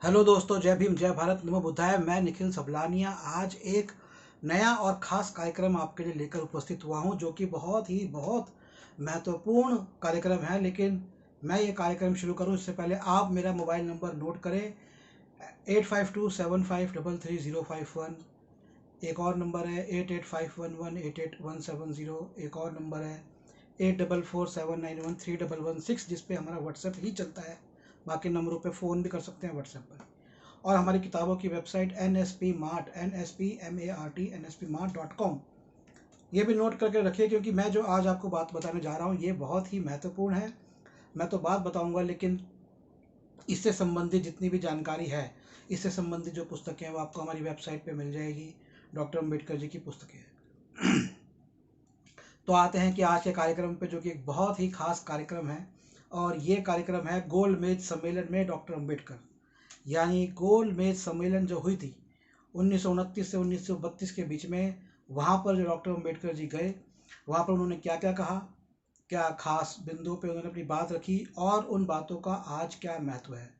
Hello दोस्तों, जय भीम, जय भारत, नमो बुद्धाय। मैं निखिल सबलानिया आज एक नया और ख़ास कार्यक्रम आपके लिए लेकर उपस्थित हुआ हूं, जो कि बहुत महत्वपूर्ण कार्यक्रम है। लेकिन मैं ये कार्यक्रम शुरू करूं इससे पहले आप मेरा मोबाइल नंबर नोट करें, 8527533051। एक और नंबर है 8851188170। एक और नंबर है 8447913116, जिस पे हमारा व्हाट्सएप ही चलता है। बाकी नंबरों पे फ़ोन भी कर सकते हैं व्हाट्सएप पर। और हमारी किताबों की वेबसाइट NSP Mart NSPMART ये भी नोट करके रखिए, क्योंकि मैं जो आज आपको बात बताने जा रहा हूँ ये बहुत ही महत्वपूर्ण है। मैं तो बात बताऊँगा, लेकिन इससे संबंधित जितनी भी जानकारी है, इससे संबंधित जो पुस्तकें हैं वो आपको हमारी वेबसाइट पे मिल जाएगी। डॉक्टर अम्बेडकर जी की पुस्तकें। तो आते हैं कि आज के कार्यक्रम पे, जो कि एक बहुत ही खास कार्यक्रम है। और ये कार्यक्रम है गोलमेज सम्मेलन में डॉक्टर अम्बेडकर। यानी गोलमेज सम्मेलन जो हुई थी 1929 से 1932 के बीच में, वहाँ पर जो डॉक्टर अम्बेडकर जी गए, वहाँ पर उन्होंने क्या क्या कहा, क्या खास बिंदुओं पे उन्होंने अपनी बात रखी और उन बातों का आज क्या महत्व है।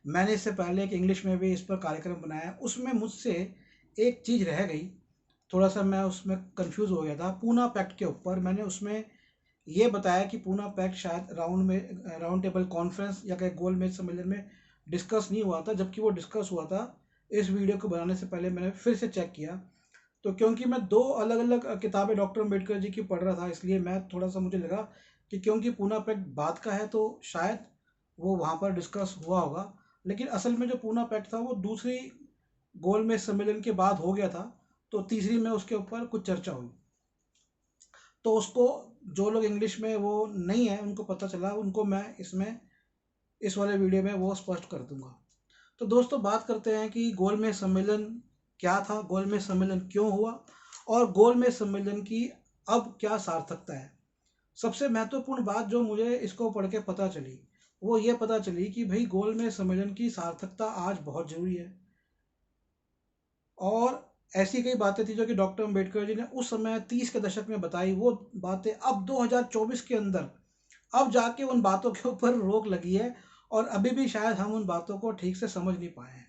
मैंने इससे पहले एक इंग्लिश में भी इस पर कार्यक्रम बनाया, उसमें मुझसे एक चीज़ रह गई। थोड़ा सा मैं उसमें कंफ्यूज हो गया था। पूना पैक्ट के ऊपर मैंने उसमें ये बताया कि पूना पैक्ट शायद राउंड टेबल कॉन्फ्रेंस या कहीं गोलमेज सम्मेलन में डिस्कस नहीं हुआ था, जबकि वो डिस्कस हुआ था। इस वीडियो को बनाने से पहले मैंने फिर से चेक किया, तो क्योंकि मैं दो अलग अलग किताबें डॉक्टर अम्बेडकर जी की पढ़ रहा था, इसलिए मैं थोड़ा सा मुझे लगा कि क्योंकि पूना पैक्ट बाद का है तो शायद वो वहाँ पर डिस्कस हुआ होगा। लेकिन असल में जो पूना पैक्ट था वो दूसरी गोलमेज सम्मेलन के बाद हो गया था, तो तीसरी में उसके ऊपर कुछ चर्चा हुई। तो उसको, जो लोग इंग्लिश में वो नहीं है उनको पता चला, उनको मैं इसमें इस वाले वीडियो में वो स्पष्ट कर दूंगा। तो दोस्तों, बात करते हैं कि गोलमेज सम्मेलन क्या था, गोलमेज सम्मेलन क्यों हुआ और गोलमेज सम्मेलन की अब क्या सार्थकता है। सबसे महत्वपूर्ण बात जो मुझे इसको पढ़ के पता चली, वो ये पता चली कि भाई गोलमेज सम्मेलन की सार्थकता आज बहुत जरूरी है। और ऐसी कई बातें थी जो कि डॉक्टर अम्बेडकर जी ने उस समय 30 के दशक में बताई, वो बातें अब 2024 के अंदर अब जाके उन बातों के ऊपर रोक लगी है। और अभी भी शायद हम उन बातों को ठीक से समझ नहीं पाए हैं।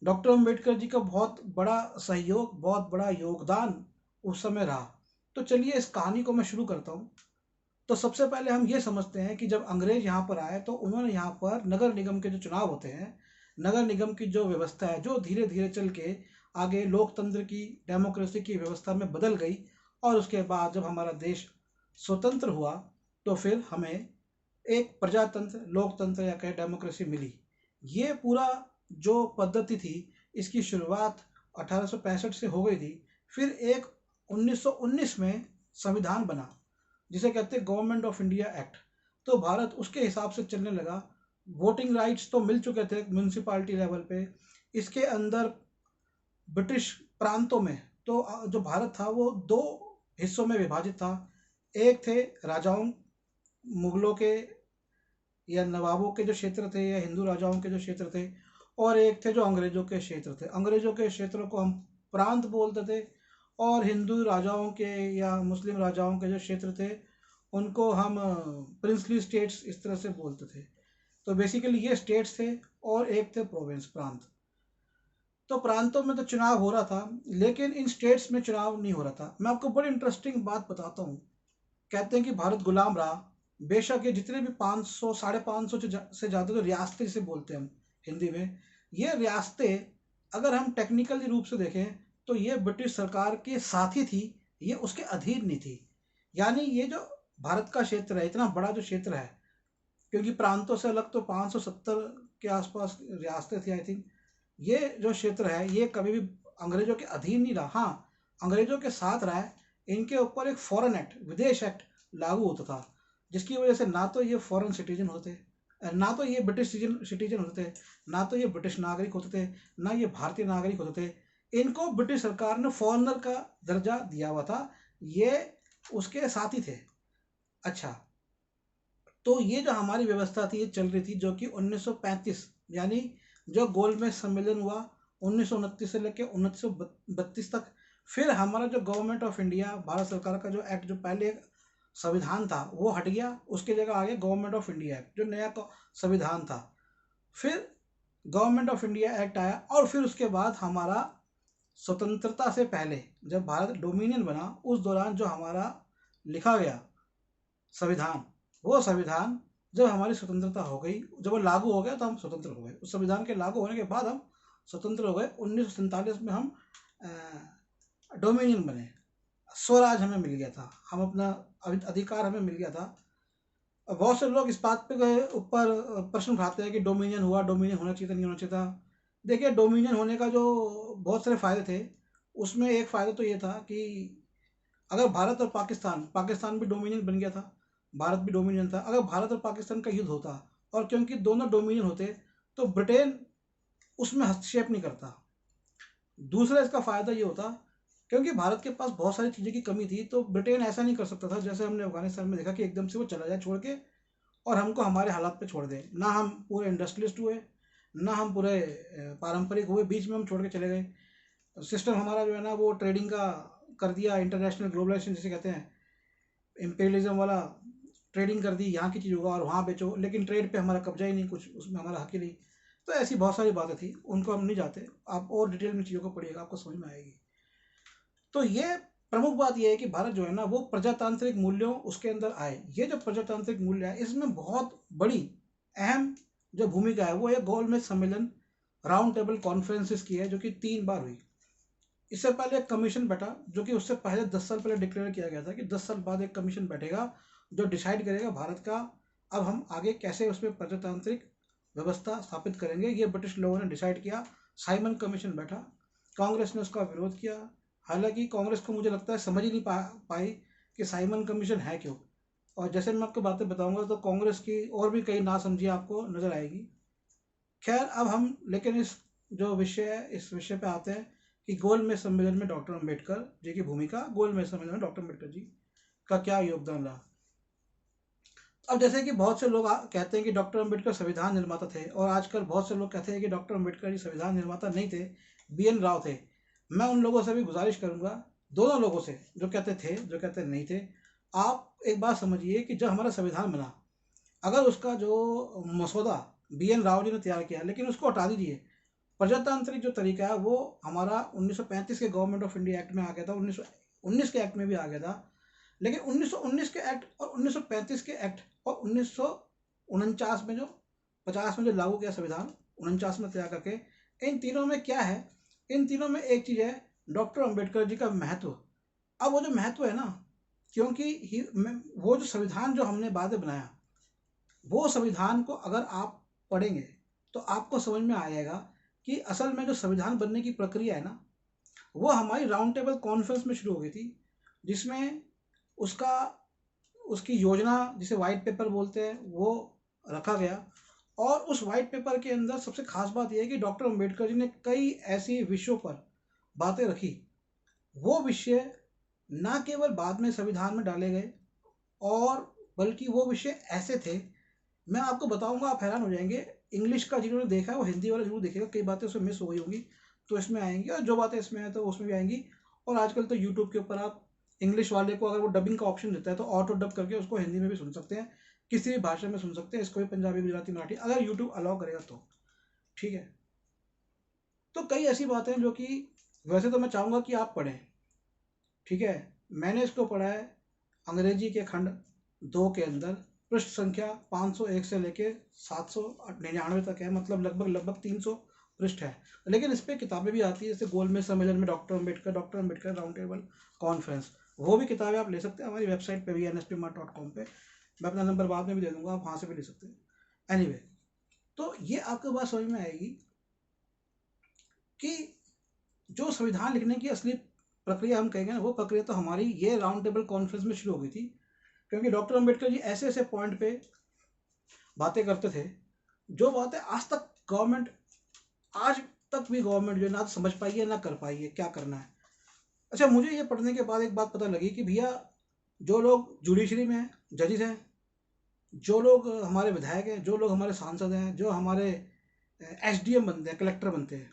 डॉक्टर अम्बेडकर जी का बहुत बड़ा सहयोग, बहुत बड़ा योगदान उस समय रहा। तो चलिए इस कहानी को मैं शुरू करता हूँ। तो सबसे पहले हम ये समझते हैं कि जब अंग्रेज यहाँ पर आए तो उन्होंने यहाँ पर नगर निगम के जो चुनाव होते हैं, नगर निगम की जो व्यवस्था है, जो धीरे धीरे चल के आगे लोकतंत्र की, डेमोक्रेसी की व्यवस्था में बदल गई। और उसके बाद जब हमारा देश स्वतंत्र हुआ तो फिर हमें एक प्रजातंत्र, लोकतंत्र या कहे डेमोक्रेसी मिली। ये पूरा जो पद्धति थी, इसकी शुरुआत 1865 से हो गई थी। फिर एक 1919 में संविधान बना, जिसे कहते हैं गवर्नमेंट ऑफ इंडिया एक्ट। तो भारत उसके हिसाब से चलने लगा। वोटिंग राइट्स तो मिल चुके थे म्यूनसिपालिटी लेवल पे। इसके अंदर ब्रिटिश प्रांतों में, तो जो भारत था वो दो हिस्सों में विभाजित था। एक थे राजाओं, मुगलों के या नवाबों के जो क्षेत्र थे, या हिंदू राजाओं के जो क्षेत्र थे। और एक थे जो अंग्रेजों के क्षेत्र थे। अंग्रेजों के क्षेत्रों को हम प्रांत बोलते थे, और हिंदू राजाओं के या मुस्लिम राजाओं के जो क्षेत्र थे उनको हम प्रिंसली स्टेट्स इस तरह से बोलते थे। तो बेसिकली ये स्टेट्स थे, और एक थे प्रोविंस, प्रांत। तो प्रांतों में तो चुनाव हो रहा था, लेकिन इन स्टेट्स में चुनाव नहीं हो रहा था। मैं आपको बड़ी इंटरेस्टिंग बात बताता हूँ। कहते हैं कि भारत गुलाम रहा। बेशक ये जितने भी 500 550 से ज़्यादा जो रियासतें जिसे बोलते हैं हम हिंदी में, ये रियासतें अगर हम टेक्निकली रूप से देखें तो ये ब्रिटिश सरकार के साथ ही थी, ये उसके अधीन नहीं थी। यानी ये जो भारत का क्षेत्र है, इतना बड़ा जो क्षेत्र है, क्योंकि प्रांतों से अलग तो 570 के आसपास रियासतें थी आई थिंक। ये जो क्षेत्र है ये कभी भी अंग्रेजों के अधीन नहीं रहा। हाँ, अंग्रेजों के साथ रहा है। इनके ऊपर एक फॉरेन एक्ट, विदेश एक्ट लागू होता था, जिसकी वजह से ना तो ये फॉरेन सिटीजन होते, ना तो ये ब्रिटिश सिटीजन होते थे, ना तो ये ब्रिटिश नागरिक होते थे, ना ये भारतीय नागरिक होते थे। इनको ब्रिटिश सरकार ने फॉरेनर का दर्जा दिया हुआ था। ये उसके साथ ही थे। अच्छा, तो ये जो हमारी व्यवस्था थी ये चल रही थी, जो कि 1935, यानी जो गोलमेज सम्मेलन हुआ 1929 से लेकर 1932 तक। फिर हमारा जो गवर्नमेंट ऑफ इंडिया, भारत सरकार का जो एक्ट, जो पहले संविधान था वो हट गया, उसकी जगह आ गया गवर्नमेंट ऑफ इंडिया एक्ट, जो नया संविधान था। फिर गवर्नमेंट ऑफ इंडिया एक्ट आया, और फिर उसके बाद हमारा स्वतंत्रता से पहले जब भारत डोमिनियन बना उस दौरान जो हमारा लिखा गया संविधान, वो संविधान जब हमारी स्वतंत्रता हो गई, जब वो लागू हो गया तो हम स्वतंत्र हो गए। उस संविधान के लागू होने के बाद हम स्वतंत्र हो गए। 1947 में हम डोमिनियन बने, स्वराज हमें मिल गया था, हम अपना अधिकार हमें मिल गया था। बहुत से लोग इस बात पे ऊपर प्रश्न उठाते हैं कि डोमिनियन हुआ, डोमिनियन होना चाहिए था, नहीं होना चाहिए था। देखिए, डोमिनियन होने का जो बहुत सारे फायदे थे, उसमें एक फ़ायदा तो ये था कि अगर भारत और पाकिस्तान, पाकिस्तान भी डोमिनियन बन गया था, भारत भी डोमिनियन था, अगर भारत और पाकिस्तान का युद्ध होता और क्योंकि दोनों डोमिनियन होते तो ब्रिटेन उसमें हस्तक्षेप नहीं करता। दूसरा इसका फ़ायदा ये होता, क्योंकि भारत के पास बहुत सारी चीज़ों की कमी थी तो ब्रिटेन ऐसा नहीं कर सकता था जैसे हमने अफगानिस्तान में देखा कि एकदम से वो चला जाए छोड़ के और हमको हमारे हालात पे छोड़ दे। ना हम पूरे इंडस्ट्रियलिस्ट हुए, ना हम पूरे पारंपरिक हुए, बीच में हम छोड़ के चले गए। सिस्टम हमारा जो है ना वो ट्रेडिंग का कर दिया, इंटरनेशनल ग्लोबलाइजेशन जिसे कहते हैं, इम्पेरियलिज्म वाला, ट्रेडिंग कर दी, यहाँ की चीज़ होगा और वहाँ बेचो, लेकिन ट्रेड पे हमारा कब्जा ही नहीं, कुछ उसमें हमारा हक ही नहीं। तो ऐसी बहुत सारी बातें थी, उनको हम नहीं जाते, आप और डिटेल में चीज़ों को पढ़िएगा, आपको समझ में आएगी। तो ये प्रमुख बात यह है कि भारत जो है ना वो प्रजातांत्रिक मूल्यों उसके अंदर आए। ये जो प्रजातांत्रिक मूल्य है इसमें बहुत बड़ी अहम जो भूमिका है वो है गोलमेज सम्मेलन, राउंड टेबल कॉन्फ्रेंसिस की है, जो कि 3 बार हुई। इससे पहले एक कमीशन बैठा, जो कि उससे पहले 10 साल पहले डिक्लेयर किया गया था कि 10 साल बाद एक कमीशन बैठेगा जो डिसाइड करेगा भारत का अब हम आगे कैसे उसमें प्रजातांत्रिक व्यवस्था स्थापित करेंगे। ये ब्रिटिश लोगों ने डिसाइड किया, साइमन कमीशन बैठा, कांग्रेस ने उसका विरोध किया। हालांकि कांग्रेस को मुझे लगता है समझ ही नहीं पाई कि साइमन कमीशन है क्यों, और जैसे मैं आपको बातें बताऊंगा तो कांग्रेस की और भी कई नासमझियाँ आपको नजर आएगी। खैर, अब हम लेकिन इस जो विषय है इस विषय पे आते हैं कि गोलमेज सम्मेलन में डॉक्टर अम्बेडकर जी की भूमिका, गोलमेज सम्मेलन में डॉक्टर अम्बेडकर जी का क्या योगदान रहा। अब जैसे कि बहुत से लोग कहते हैं कि डॉक्टर अम्बेडकर संविधान निर्माता थे, और आजकल बहुत से लोग कहते हैं कि डॉक्टर अम्बेडकर जी संविधान निर्माता नहीं थे, बी एन राव थे। मैं उन लोगों से भी गुजारिश करूंगा, दोनों लोगों से, जो कहते थे जो कहते नहीं थे, आप एक बात समझिए कि जब हमारा संविधान बना, अगर उसका जो मसौदा बी एन राव जी ने तैयार किया, लेकिन उसको हटा दीजिए, प्रजातांत्रिक जो तरीका है वो हमारा 1935 के गवर्नमेंट ऑफ इंडिया एक्ट में आ गया था, 1919 के एक्ट में भी आ गया था। लेकिन 1919 के एक्ट और 1935 के एक्ट और 1949 में जो 50 में जो लागू किया संविधान, 49 में तैयार करके, इन तीनों में क्या है, इन तीनों में एक चीज़ है, डॉक्टर अम्बेडकर जी का महत्व। अब वो जो महत्व है ना, क्योंकि वो जो संविधान जो हमने बाद में बनाया, वो संविधान को अगर आप पढ़ेंगे तो आपको समझ में आएगा कि असल में जो संविधान बनने की प्रक्रिया है ना, वो हमारी राउंड टेबल कॉन्फ्रेंस में शुरू हो गई थी, जिसमें उसका उसकी योजना जिसे वाइट पेपर बोलते हैं वो रखा गया। और उस वाइट पेपर के अंदर सबसे खास बात यह है कि डॉक्टर अम्बेडकर जी ने कई ऐसी विषयों पर बातें रखी। वो विषय ना केवल बाद में संविधान में डाले गए, और बल्कि वो विषय ऐसे थे, मैं आपको बताऊंगा आप हैरान हो जाएंगे। इंग्लिश का जिन्होंने देखा है वो हिंदी वाला जरूर देखेगा, कई बातें उसमें मिस हो गई होंगी तो इसमें आएंगी, और जो बातें इसमें है तो उसमें भी आएंगी। और आजकल तो यूट्यूब के ऊपर आप इंग्लिश वाले को अगर वो डबिंग का ऑप्शन देता है तो ऑटो डब करके उसको हिंदी में भी सुन सकते हैं, किसी भी भाषा में सुन सकते हैं, इसको भी पंजाबी, गुजराती, मराठी, अगर यूट्यूब अलाउ करेगा तो। ठीक है, तो कई ऐसी बातें हैं जो कि वैसे तो मैं चाहूँगा कि आप पढ़ें। ठीक है, मैंने इसको पढ़ा है अंग्रेजी के खंड 2 के अंदर, पृष्ठ संख्या 501 से लेके 799 तक है, मतलब लगभग 300 पृष्ठ है। लेकिन इस पर किताबें भी आती है, जैसे गोलमेज सम्मेलन में doctor Ambedkar round table conference, वो भी किताबें आप ले सकते हैं हमारी वेबसाइट पे भी, nspmart.com पे। मैं अपना नंबर बाद में भी दे दूंगा, आप वहाँ से भी ले सकते हैं। एनीवे, तो ये आपको बात समझ में आएगी कि जो संविधान लिखने की असली प्रक्रिया हम कहेंगे ना, वो प्रक्रिया तो हमारी ये राउंड टेबल कॉन्फ्रेंस में शुरू हो गई थी। क्योंकि डॉक्टर अम्बेडकर जी ऐसे ऐसे पॉइंट पे बातें करते थे, जो बातें आज तक गवर्नमेंट, आज तक भी गवर्नमेंट जो ना तो समझ पाई है ना कर पाई है क्या करना है। अच्छा, मुझे ये पढ़ने के बाद एक बात पता लगी कि भैया, जो लोग जुडिशरी में हैं, जजेस हैं, जो लोग हमारे विधायक हैं, जो लोग हमारे सांसद हैं, जो हमारे एसडीएम बनते हैं, कलेक्टर बनते हैं,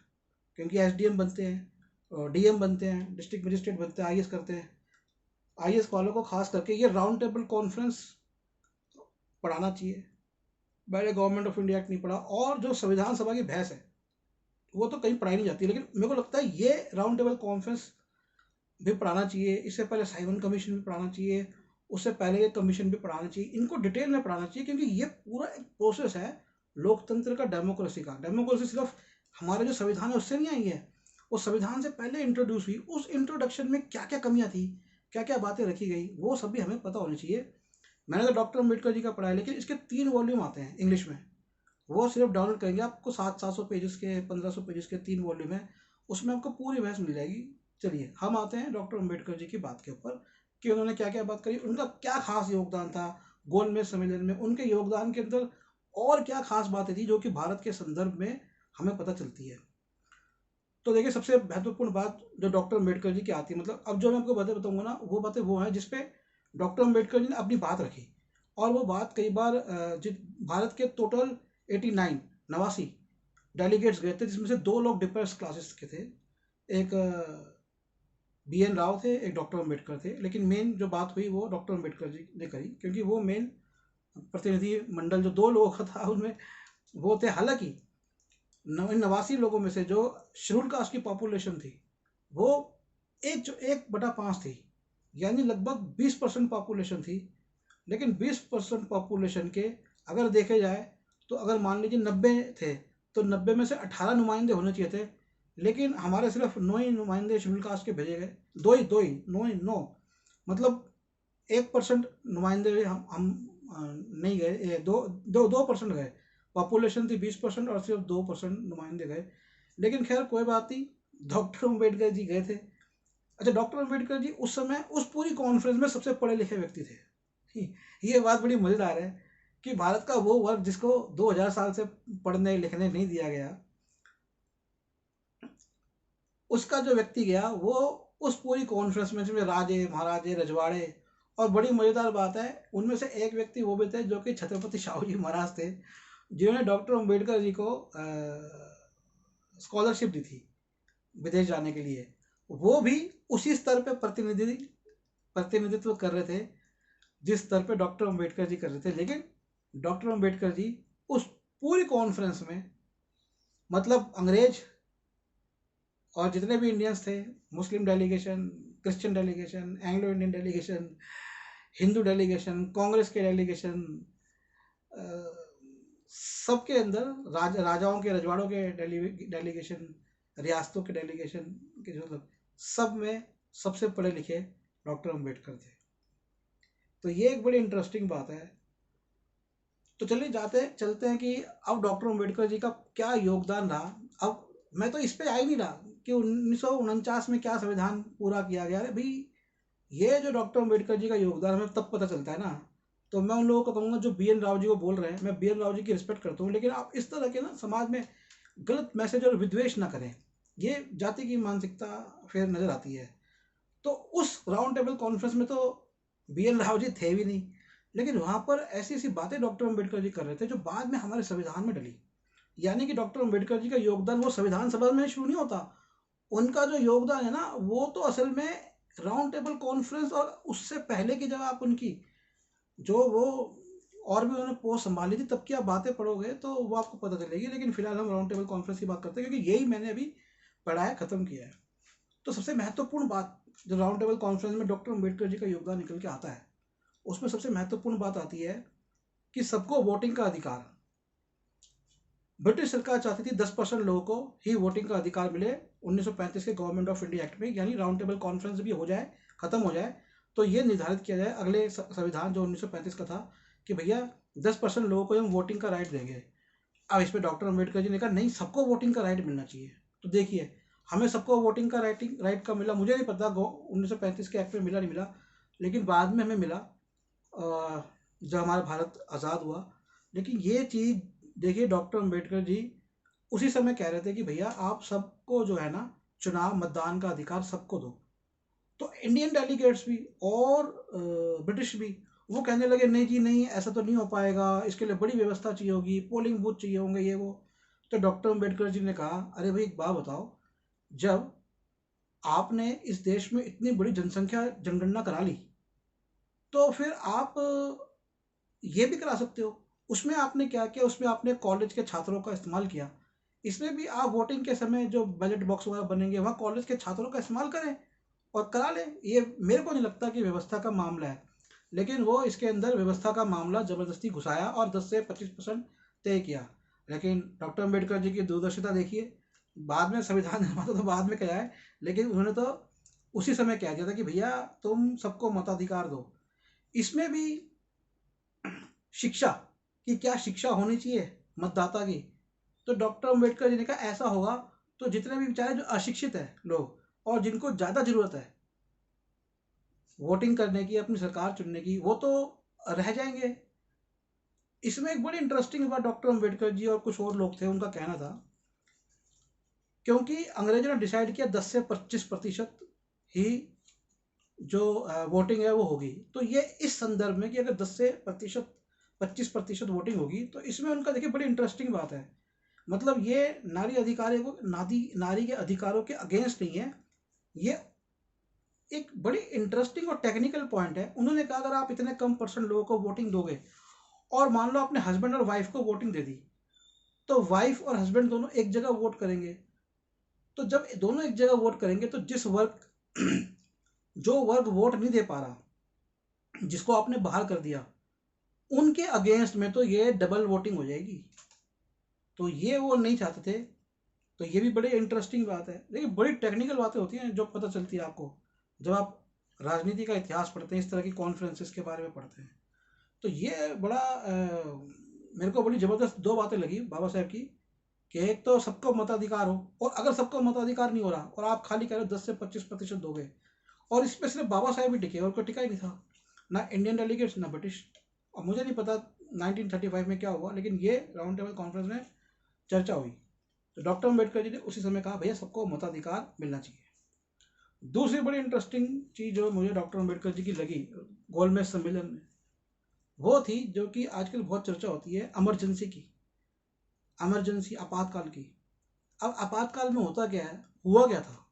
क्योंकि एसडीएम बनते हैं और डीएम बनते हैं, डिस्ट्रिक्ट मजिस्ट्रेट बनते हैं, आईएएस करते हैं, आईएएस वालों को खास करके ये राउंड टेबल कॉन्फ्रेंस पढ़ाना चाहिए। मैंने गवर्नमेंट ऑफ इंडिया एक्ट नहीं पढ़ा, और जो संविधान सभा की बहस है वो तो कहीं पढ़ाई नहीं जाती, लेकिन मेरे को लगता है ये राउंड टेबल कॉन्फ्रेंस भी पढ़ाना चाहिए। इससे पहले साइमन कमीशन भी पढ़ाना चाहिए, उससे पहले ये कमीशन भी पढ़ाना चाहिए, इनको डिटेल में पढ़ाना चाहिए, क्योंकि ये पूरा एक प्रोसेस है लोकतंत्र का, डेमोक्रेसी का। डेमोक्रेसी सिर्फ हमारे जो संविधान है उससे नहीं आई है, वो संविधान से पहले इंट्रोड्यूस हुई। उस इंट्रोडक्शन में क्या क्या कमियां थी, क्या क्या बातें रखी गई, वो सब भी हमें पता होनी चाहिए। मैंने तो डॉक्टर अम्बेडकर जी का पढ़ा है, लेकिन इसके 3 वॉल्यूम आते हैं इंग्लिश में, वो सिर्फ डाउनलोड करेंगे आपको, 700 पेजेस के, 1500 पेजेस के 3 वॉल्यूम है, उसमें आपको पूरी बहस मिल जाएगी। चलिए हम आते हैं डॉक्टर अम्बेडकर जी की बात के ऊपर, कि उन्होंने क्या क्या बात करी, उनका क्या खास योगदान था गोलमेज सम्मेलन में, उनके योगदान के अंदर और क्या खास बातें थी जो कि भारत के संदर्भ में हमें पता चलती है। तो देखिए, सबसे महत्वपूर्ण बात जो डॉक्टर अम्बेडकर जी की आती है, मतलब अब जो मैं आपको बातें बताऊंगा ना, वो बातें वो हैं जिसपे डॉक्टर अम्बेडकर जी ने अपनी बात रखी। और वो बात कई बार भारत के टोटल 89 नवासी डेलीगेट्स गए थे, जिसमें से 2 लोग डिफरेंस क्लासेस के थे, एक BN राव थे, एक डॉक्टर अम्बेडकर थे। लेकिन मेन जो बात हुई वो डॉक्टर अम्बेडकर जी ने करी, क्योंकि वो मेन प्रतिनिधि मंडल जो 2 लोगों का था उनमें वो थे। हालांकि 89 लोगों में से जो शेड्यूल कास्ट की पॉपुलेशन थी वो 1/5 थी, यानी लगभग 20% पॉपुलेशन थी। लेकिन 20% पॉपुलेशन के अगर देखे जाए, तो अगर मान लीजिए 90 थे, तो 90 में से 18 नुमाइंदे होने चाहिए थे, लेकिन हमारे सिर्फ 9 ही नुमाइंदे शेड्यूल कास्ट के भेजे गए। दो ही 9 मतलब 1% नुमाइंदे हम नहीं गए, 2% गए। पॉपुलेशन थी 20% और सिर्फ 2% नुमाइंदे गए। लेकिन खैर कोई बात नहीं, डॉक्टर अम्बेडकर जी गए थे। अच्छा, डॉक्टर अम्बेडकर जी उस समय उस पूरी कॉन्फ्रेंस में सबसे पढ़े लिखे व्यक्ति थे। ये बात बड़ी मजेदार है कि भारत का वो वर्ग जिसको 2000 साल से पढ़ने लिखने नहीं दिया गया, उसका जो व्यक्ति गया वो उस पूरी कॉन्फ्रेंस में, जिसमें राजे महाराजे रजवाड़े, और बड़ी मजेदार बात है उनमें से एक व्यक्ति वो भी थे जो कि छत्रपति शाहू जी महाराज थे, जिन्होंने डॉक्टर अम्बेडकर जी को स्कॉलरशिप दी थी विदेश जाने के लिए। वो भी उसी स्तर पे प्रतिनिधित्व कर रहे थे जिस स्तर पे डॉक्टर अम्बेडकर जी कर रहे थे। लेकिन डॉक्टर अम्बेडकर जी उस पूरी कॉन्फ्रेंस में, मतलब अंग्रेज और जितने भी इंडियंस थे, Muslim delegation, Christian delegation, Anglo Indian delegation, Hindu delegation, Congress के डेलीगेशन, सबके अंदर राजाओं के रजवाड़ों के डेलीगेशन, रियासतों के डेलीगेशन के, जो सब में सबसे पढ़े लिखे डॉक्टर अम्बेडकर थे। तो ये एक बड़ी इंटरेस्टिंग बात है। तो चलिए चलते हैं कि अब डॉक्टर अम्बेडकर जी का क्या योगदान रहा। अब मैं तो इस पे आ ही नहीं रहा कि 1949 में क्या संविधान पूरा किया गया। अरे भाई, ये जो डॉक्टर अम्बेडकर जी का योगदान हमें तब पता चलता है ना। तो मैं उन लोगों को कहूँगा जो BN राव जी को बोल रहे हैं, मैं BN राव जी की रिस्पेक्ट करता हूँ, लेकिन आप इस तरह के ना समाज में गलत मैसेज और विद्वेष ना करें, ये जाति की मानसिकता फिर नजर आती है। तो उस राउंड टेबल कॉन्फ्रेंस में तो BN राव जी थे भी नहीं, लेकिन वहां पर ऐसी ऐसी बातें डॉक्टर अम्बेडकर जी कर रहे थे जो बाद में हमारे संविधान में डली। यानी कि डॉक्टर अम्बेडकर जी का योगदान वो संविधान सभा में शुरू नहीं होता, उनका जो योगदान है ना वो तो असल में राउंड टेबल कॉन्फ्रेंस, और उससे पहले की जब आप उनकी जो वो और भी उन्होंने पोस्ट संभाली थी तब की आप बातें पढ़ोगे तो वो आपको पता चलेगी। लेकिन फिलहाल हम राउंड टेबल कॉन्फ्रेंस की बात करते हैं, क्योंकि यही मैंने अभी पढ़ा है, खत्म किया है। तो सबसे महत्वपूर्ण बात जो राउंड टेबल कॉन्फ्रेंस में डॉक्टर अम्बेडकर जी का योगदान निकल के आता है, उसमें सबसे महत्वपूर्ण बात आती है कि सबको वोटिंग का अधिकार। ब्रिटिश सरकार चाहती थी 10% लोगों को ही वोटिंग का अधिकार मिले 1935 के गवर्नमेंट ऑफ इंडिया एक्ट में, यानी राउंड टेबल कॉन्फ्रेंस भी हो जाए, खत्म हो जाए, तो ये निर्धारित किया जाए अगले संविधान जो 1935 का था कि भैया 10% लोगों को हम वोटिंग का राइट देंगे। अब इस पर डॉक्टर अम्बेडकर जी ने कहा नहीं, सबको वोटिंग का राइट मिलना चाहिए। तो देखिए, हमें सबको वोटिंग का राइट का मिला, मुझे नहीं पता 1935 के एक्ट में मिला नहीं मिला, लेकिन बाद में हमें मिला जब हमारा भारत आज़ाद हुआ। लेकिन ये चीज़ देखिए, डॉक्टर अम्बेडकर जी उसी समय कह रहे थे कि भैया आप सबको जो है ना चुनाव मतदान का अधिकार सबको दो। तो इंडियन डेलीगेट्स भी और ब्रिटिश भी वो कहने लगे नहीं जी नहीं, ऐसा तो नहीं हो पाएगा, इसके लिए बड़ी व्यवस्था चाहिए होगी, पोलिंग बूथ चाहिए होंगे, ये वो। तो डॉक्टर अम्बेडकर जी ने कहा अरे भाई एक बात बताओ, जब आपने इस देश में इतनी बड़ी जनसंख्या जनगणना करा ली, तो फिर आप ये भी करा सकते हो उसमें आपने क्या किया, उसमें आपने कॉलेज के छात्रों का इस्तेमाल किया। इसमें भी आप वोटिंग के समय जो बैलेट बॉक्स वगैरह बनेंगे वहाँ कॉलेज के छात्रों का इस्तेमाल करें और करा लें। ये मेरे को नहीं लगता कि व्यवस्था का मामला है, लेकिन वो इसके अंदर व्यवस्था का मामला ज़बरदस्ती घुसाया और 10 से 25% तय किया। लेकिन डॉक्टर अम्बेडकर जी की दूरदर्शिता देखिए, बाद में संविधान निर्माता तो बाद में क्या है, लेकिन उन्होंने तो उसी समय कह दिया था कि भैया तुम सबको मताधिकार दो। इसमें भी शिक्षा कि क्या शिक्षा होनी चाहिए मतदाता की, तो डॉक्टर अम्बेडकर जी ने कहा ऐसा होगा तो जितने भी बेचारे जो अशिक्षित है लोग और जिनको ज़्यादा ज़रूरत है वोटिंग करने की, अपनी सरकार चुनने की, वो तो रह जाएंगे। इसमें एक बड़ी इंटरेस्टिंग बात डॉक्टर अम्बेडकर जी और कुछ और लोग थे, उनका कहना था क्योंकि अंग्रेजों ने डिसाइड किया 10 से 25% ही जो वोटिंग है वो होगी, तो ये इस संदर्भ में कि अगर 10 से प्रतिशत 25% वोटिंग होगी, तो इसमें उनका देखिए बड़ी इंटरेस्टिंग बात है। मतलब ये नारी अधिकारों को नारी के अधिकारों के अगेंस्ट नहीं है, ये एक बड़ी इंटरेस्टिंग और टेक्निकल पॉइंट है। उन्होंने कहा अगर आप इतने कम परसेंट लोगों को वोटिंग दोगे और मान लो अपने हस्बैंड और वाइफ को वोटिंग दे दी, तो वाइफ और हस्बैंड दोनों एक जगह वोट करेंगे। तो जब दोनों एक जगह वोट करेंगे तो जिस वर्ग जो वर्ग वोट नहीं दे पा रहा, जिसको आपने बाहर कर दिया, उनके अगेंस्ट में तो ये डबल वोटिंग हो जाएगी। तो ये वो नहीं चाहते थे। तो ये भी बड़ी इंटरेस्टिंग बात है। देखिए बड़ी टेक्निकल बातें होती हैं जो पता चलती है आपको जब आप राजनीति का इतिहास पढ़ते हैं, इस तरह की कॉन्फ्रेंसेस के बारे में पढ़ते हैं। तो ये बड़ा मेरे को बड़ी ज़बरदस्त दो बातें लगी बाबा साहेब की, कि एक तो सबको मताधिकार हो, और अगर सबको मताधिकार नहीं हो रहा और आप खाली कह रहे हो 10 से 25% दोगे, और इसमें सिर्फ बाबा साहेब ही टिके और कोई टिका ही नहीं था, ना इंडियन डेलीगेट्स ना ब्रिटिश। और मुझे नहीं पता 1935 में क्या हुआ, लेकिन ये राउंड टेबल कॉन्फ्रेंस में चर्चा हुई। तो डॉक्टर अम्बेडकर जी ने उसी समय कहा भैया सबको मताधिकार मिलना चाहिए। दूसरी बड़ी इंटरेस्टिंग चीज़ जो मुझे डॉक्टर अम्बेडकर जी की लगी गोलमेज सम्मेलन में, वो थी जो कि आजकल बहुत चर्चा होती है, इमरजेंसी की, इमरजेंसी आपातकाल की। अब आपातकाल में होता क्या है, हुआ क्या था,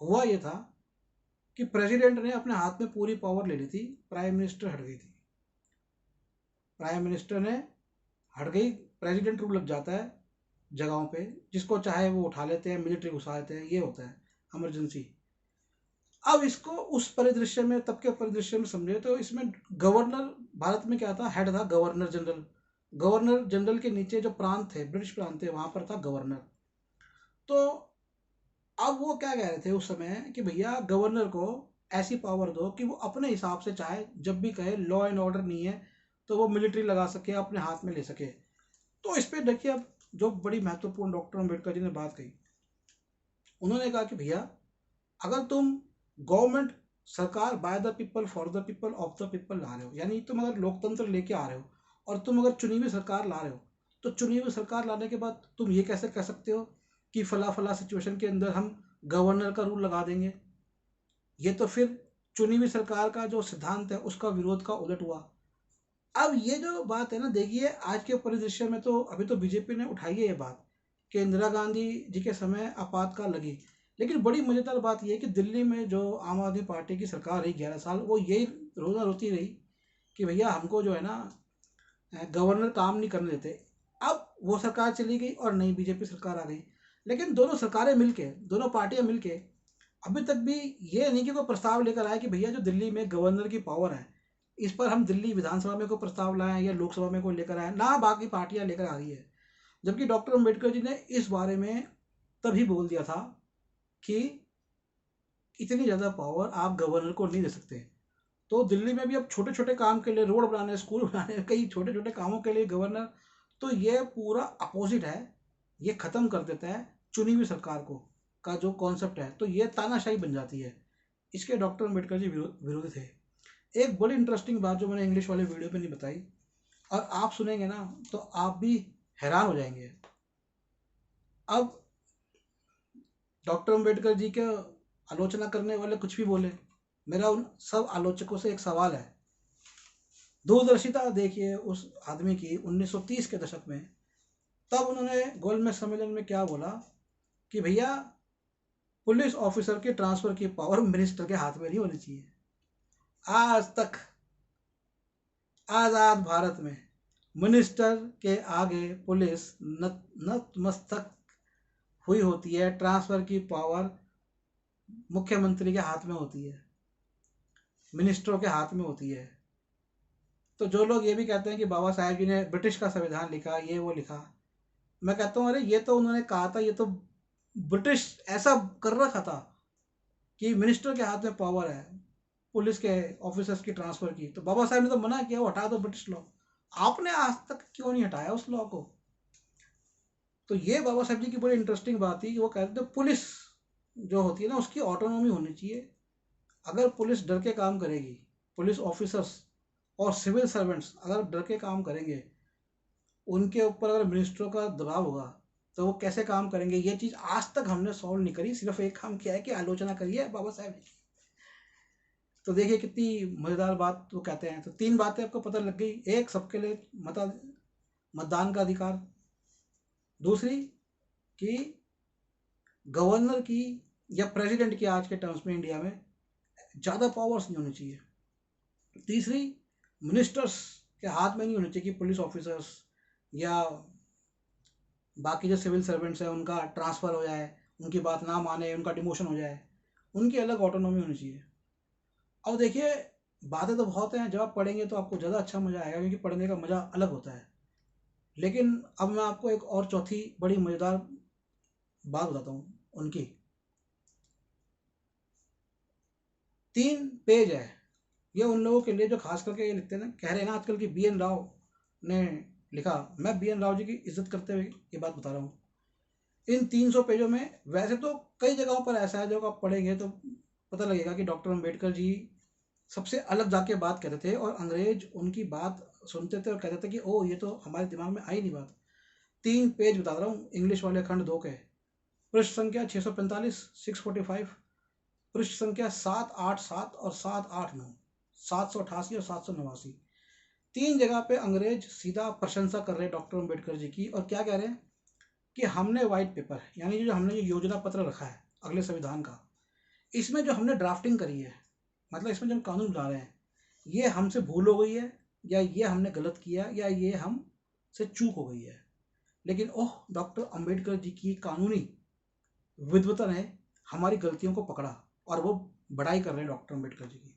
हुआ ये था कि प्रेसिडेंट ने अपने हाथ में पूरी पावर ले ली थी, प्राइम मिनिस्टर हट गई थी। प्राइम मिनिस्टर ने हट गई, प्रेसिडेंट रूल लग जाता है जगहों पे, जिसको चाहे वो उठा लेते हैं, मिलिट्री घुसा लेते हैं, ये होता है इमरजेंसी। अब इसको उस परिदृश्य में, तब के परिदृश्य में समझे तो इसमें गवर्नर, भारत में क्या था, हेड था गवर्नर जनरल। गवर्नर जनरल के नीचे जो प्रांत थे, ब्रिटिश प्रांत थे, वहां पर था गवर्नर। तो अब वो क्या कह रहे थे उस समय कि भैया गवर्नर को ऐसी पावर दो कि वो अपने हिसाब से चाहे जब भी कहे लॉ एंड ऑर्डर नहीं है तो वो मिलिट्री लगा सके, अपने हाथ में ले सके। तो इस पर देखिए अब जो बड़ी महत्वपूर्ण डॉक्टर अम्बेडकर जी ने बात कही, उन्होंने कहा कि भैया अगर तुम गवर्नमेंट, सरकार by the people for the people of the people ला रहे हो, यानी तुम अगर लोकतंत्र लेके आ रहे हो और तुम अगर चुनी हुई सरकार ला रहे हो, तो चुनी हुई सरकार लाने के बाद तुम ये कैसे कह सकते हो कि फला फला सिचुएशन के अंदर हम गवर्नर का रूल लगा देंगे। ये तो फिर चुनी हुई सरकार का जो सिद्धांत है उसका विरोध का उलट हुआ। अब ये जो बात है ना, देखिए आज के परिदृश्य में तो अभी तो बीजेपी ने उठाई है ये बात कि इंदिरा गांधी जी के समय आपातकाल लगी, लेकिन बड़ी मजेदार बात यह है कि दिल्ली में जो आम आदमी पार्टी की सरकार रही 11 साल, वो यही रोना रोती रही कि भैया हमको जो है ना गवर्नर काम नहीं करने देते। अब वो सरकार चली गई और नई बीजेपी सरकार आ गई, लेकिन दोनों सरकारें मिलके, दोनों पार्टियां मिलके अभी तक भी ये नहीं कि कोई प्रस्ताव लेकर आए कि भैया जो दिल्ली में गवर्नर की पावर है इस पर हम दिल्ली विधानसभा में कोई प्रस्ताव लाएं या लोकसभा में कोई लेकर आए ना, बाकी पार्टियां लेकर आ रही है। जबकि डॉक्टर अम्बेडकर जी ने इस बारे में तभी बोल दिया था कि इतनी ज़्यादा पावर आप गवर्नर को नहीं दे सकते। तो दिल्ली में भी अब छोटे छोटे काम के लिए, रोड बनाने, स्कूल बनाने, कई छोटे छोटे कामों के लिए गवर्नर, तो ये पूरा अपोजिट है, ये ख़त्म कर देता है चुनी हुई सरकार को का जो कॉन्सेप्ट है, तो ये तानाशाही बन जाती है। इसके डॉक्टर अम्बेडकर जी विरोधी थे। एक बड़ी इंटरेस्टिंग बात जो मैंने इंग्लिश वाले वीडियो में नहीं बताई, और आप सुनेंगे ना तो आप भी हैरान हो जाएंगे। अब डॉक्टर अम्बेडकर जी के आलोचना करने वाले कुछ भी बोले, मेरा उन सब आलोचकों से एक सवाल है, दूरदर्शिता देखिए उस आदमी की 1930 के दशक में। तब उन्होंने गोलमेज सम्मेलन में क्या बोला कि भैया पुलिस ऑफिसर के ट्रांसफर की पावर मिनिस्टर के हाथ में नहीं होनी चाहिए। आज तक आज़ाद भारत में मिनिस्टर के आगे पुलिस नतमस्तक हुई होती है, ट्रांसफर की पावर मुख्यमंत्री के हाथ में होती है, मिनिस्टरों के हाथ में होती है। तो जो लोग ये भी कहते हैं कि बाबा साहेब जी ने ब्रिटिश का संविधान लिखा, ये वो लिखा, मैं कहता हूँ अरे ये तो उन्होंने कहा था, ये तो ब्रिटिश ऐसा कर रखा था कि मिनिस्टर के हाथ में पावर है पुलिस के ऑफिसर्स की ट्रांसफर की, तो बाबा साहब ने तो मना किया, वो हटा दो ब्रिटिश लॉ। आपने आज तक क्यों नहीं हटाया उस लॉ को? तो ये बाबा साहब जी की बड़ी इंटरेस्टिंग बात थी कि वो कहते थे पुलिस जो होती है ना उसकी ऑटोनॉमी होनी चाहिए। अगर पुलिस डर के काम करेगी, पुलिस ऑफिसर्स और सिविल सर्वेंट्स अगर डर के काम करेंगे, उनके ऊपर अगर मिनिस्टरों का दबाव होगा तो वो कैसे काम करेंगे? ये चीज़ आज तक हमने सॉल्व नहीं करी, सिर्फ एक काम किया है कि आलोचना करी है बाबा साहब की। तो देखिए कितनी मज़ेदार बात वो कहते हैं। तो तीन बातें आपको पता लग गई। एक, सबके लिए मतदान का अधिकार। दूसरी कि गवर्नर की या प्रेसिडेंट की आज के टर्म्स में इंडिया में ज़्यादा पावर्स नहीं होनी चाहिए। तीसरी, मिनिस्टर्स के हाथ में नहीं होनी चाहिए कि पुलिस ऑफिसर्स या बाकी जो सिविल सर्वेंट्स हैं उनका ट्रांसफ़र हो जाए, उनकी बात ना माने, उनका डिमोशन हो जाए, उनकी अलग ऑटोनॉमी होनी चाहिए। और देखिए बातें तो बहुत हैं, जब आप पढ़ेंगे तो आपको ज़्यादा अच्छा मज़ा आएगा, क्योंकि पढ़ने का मज़ा अलग होता है। लेकिन अब मैं आपको एक और चौथी बड़ी मज़ेदार बात बताता हूँ उनकी। 3 पेज है ये उन लोगों के लिए जो खास करके ये लिखते हैं ना, कह रहे हैं ना आजकल की BN राव ने लिखा। मैं BN राव जी की इज्जत करते हुए ये बात बता रहा हूँ। इन 300 पेजों में वैसे तो कई जगहों पर ऐसा है जो आप पढ़ेंगे तो पता लगेगा कि डॉक्टर अम्बेडकर जी सबसे अलग जाके बात कहते थे और अंग्रेज उनकी बात सुनते थे और कहते थे कि ओ ये तो हमारे दिमाग में आई नहीं बात। 3 पेज बता रहा हूँ इंग्लिश वाले खंड 2 के। पृष्ठ संख्या 645, 645, पृष्ठ संख्या 787 और 789, 788 और 789। 3 जगह पे अंग्रेज सीधा प्रशंसा कर रहे हैं डॉक्टर अम्बेडकर जी की, और क्या कह रहे हैं कि हमने व्हाइट पेपर यानी जो हमने ये योजना पत्र रखा है अगले संविधान का, इसमें जो हमने ड्राफ्टिंग करी है, मतलब इसमें जो हम कानून बना रहे हैं, ये हमसे भूल हो गई है, या ये हमने गलत किया, या ये हम से चूक हो गई है। लेकिन ओह, डॉक्टर अंबेडकर जी की कानूनी विद्वता ने हमारी गलतियों को पकड़ा और वो बड़ाई कर रहे हैं डॉक्टर अंबेडकर जी की।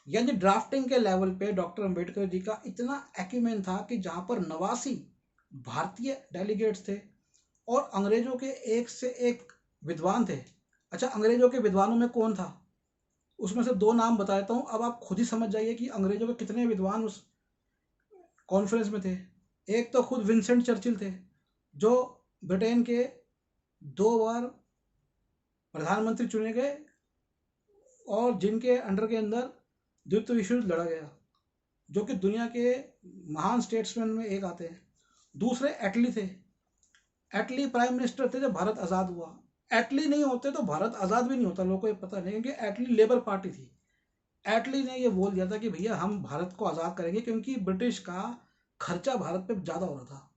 यानी ड्राफ्टिंग के लेवल पे डॉक्टर अंबेडकर जी का इतना एक्यूमेन था कि जहाँ पर 89 भारतीय डेलीगेट्स थे और अंग्रेजों के एक से एक विद्वान थे। अच्छा, अंग्रेजों के विद्वानों में कौन था? उसमें से 2 नाम बता देता हूँ, अब आप खुद ही समझ जाइए कि अंग्रेजों के कितने विद्वान उस कॉन्फ्रेंस में थे। एक तो खुद विंसेंट चर्चिल थे, जो ब्रिटेन के 2 बार प्रधानमंत्री चुने गए और जिनके अंडर के अंदर द्वितीय विश्व युद्ध लड़ा गया, जो कि दुनिया के महान स्टेट्समैन में एक आते हैं। दूसरे एटली थे। एटली प्राइम मिनिस्टर थे जब भारत आज़ाद हुआ। एटली नहीं होते तो भारत आज़ाद भी नहीं होता, लोगों को ये पता नहीं, क्योंकि एटली लेबर पार्टी थी। एटली ने ये बोल दिया था कि भैया हम भारत को आज़ाद करेंगे, क्योंकि ब्रिटिश का खर्चा भारत पे ज़्यादा हो रहा था।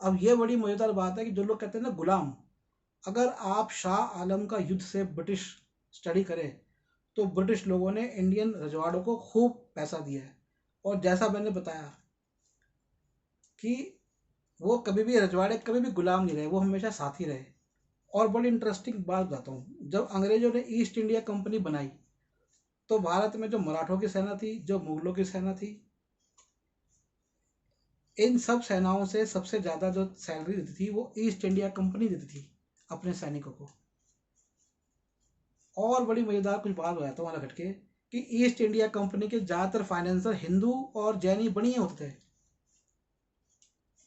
अब ये बड़ी मज़ेदार बात है कि जो लोग कहते हैं ना गुलाम, अगर आप शाह आलम का युद्ध से ब्रिटिश स्टडी करें तो ब्रिटिश लोगों ने इंडियन रजवाड़ों को खूब पैसा दिया है, और जैसा मैंने बताया कि वो कभी भी रजवाड़े कभी भी गुलाम नहीं रहे, वो हमेशा साथी रहे। और बड़ी इंटरेस्टिंग बात बताता हूँ, जब अंग्रेजों ने ईस्ट इंडिया कंपनी बनाई तो भारत में जो मराठों की सेना थी, जो मुगलों की सेना थी, इन सब सेनाओं से सबसे ज़्यादा जो सैलरी देती थी वो ईस्ट इंडिया कंपनी देती थी अपने सैनिकों को। और बड़ी मज़ेदार कुछ बात बताता हूँ हमारा घटके कि ईस्ट इंडिया कंपनी के ज़्यादातर फाइनेंसर हिंदू और जैनी बनिए होते थे,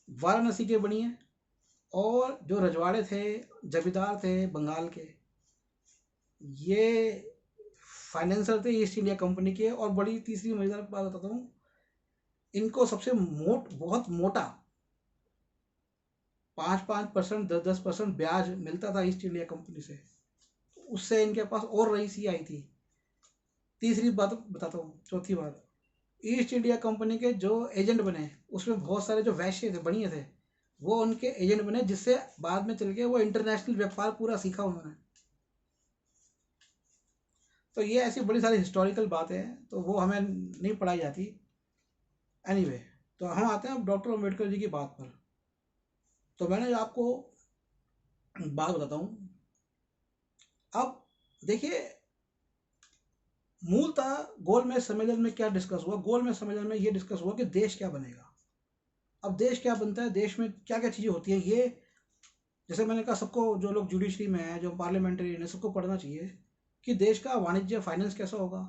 वाराणसी के बनिए, और जो रजवाड़े थे, जमींदार थे बंगाल के, ये फाइनेंसर थे ईस्ट इंडिया कंपनी के। और बड़ी तीसरी मज़ेदार बात बताता हूँ, इनको सबसे बहुत मोटा 5-5%, 10-10% ब्याज मिलता था ईस्ट इंडिया कंपनी से, उससे इनके पास और रईसी आई थी। तीसरी बात बताता हूँ, चौथी बात, ईस्ट इंडिया कंपनी के जो एजेंट बने उसमें बहुत सारे जो वैश्य थे, बनिए थे, वो उनके एजेंट बने, जिससे बाद में चल के वो इंटरनेशनल व्यापार पूरा सीखा उन्होंने। तो ये ऐसी बड़ी सारी हिस्टोरिकल बातें हैं, तो वो हमें नहीं पढ़ाई जाती। एनीवे, तो हम आते हैं अब डॉक्टर अम्बेडकर जी की बात पर। तो मैंने आपको बात बताता हूँ। अब देखिए, मूलतः गोलमेज सम्मेलन में क्या डिस्कस हुआ? गोलमेज सम्मेलन में ये डिस्कस हुआ कि देश क्या बनेगा। अब देश क्या बनता है, देश में क्या क्या चीज़ें होती हैं, ये जैसे मैंने कहा, सबको, जो लोग जुडिशरी में है, जो पार्लियामेंट्री है, सबको पढ़ना चाहिए कि देश का वाणिज्य फाइनेंस कैसा होगा,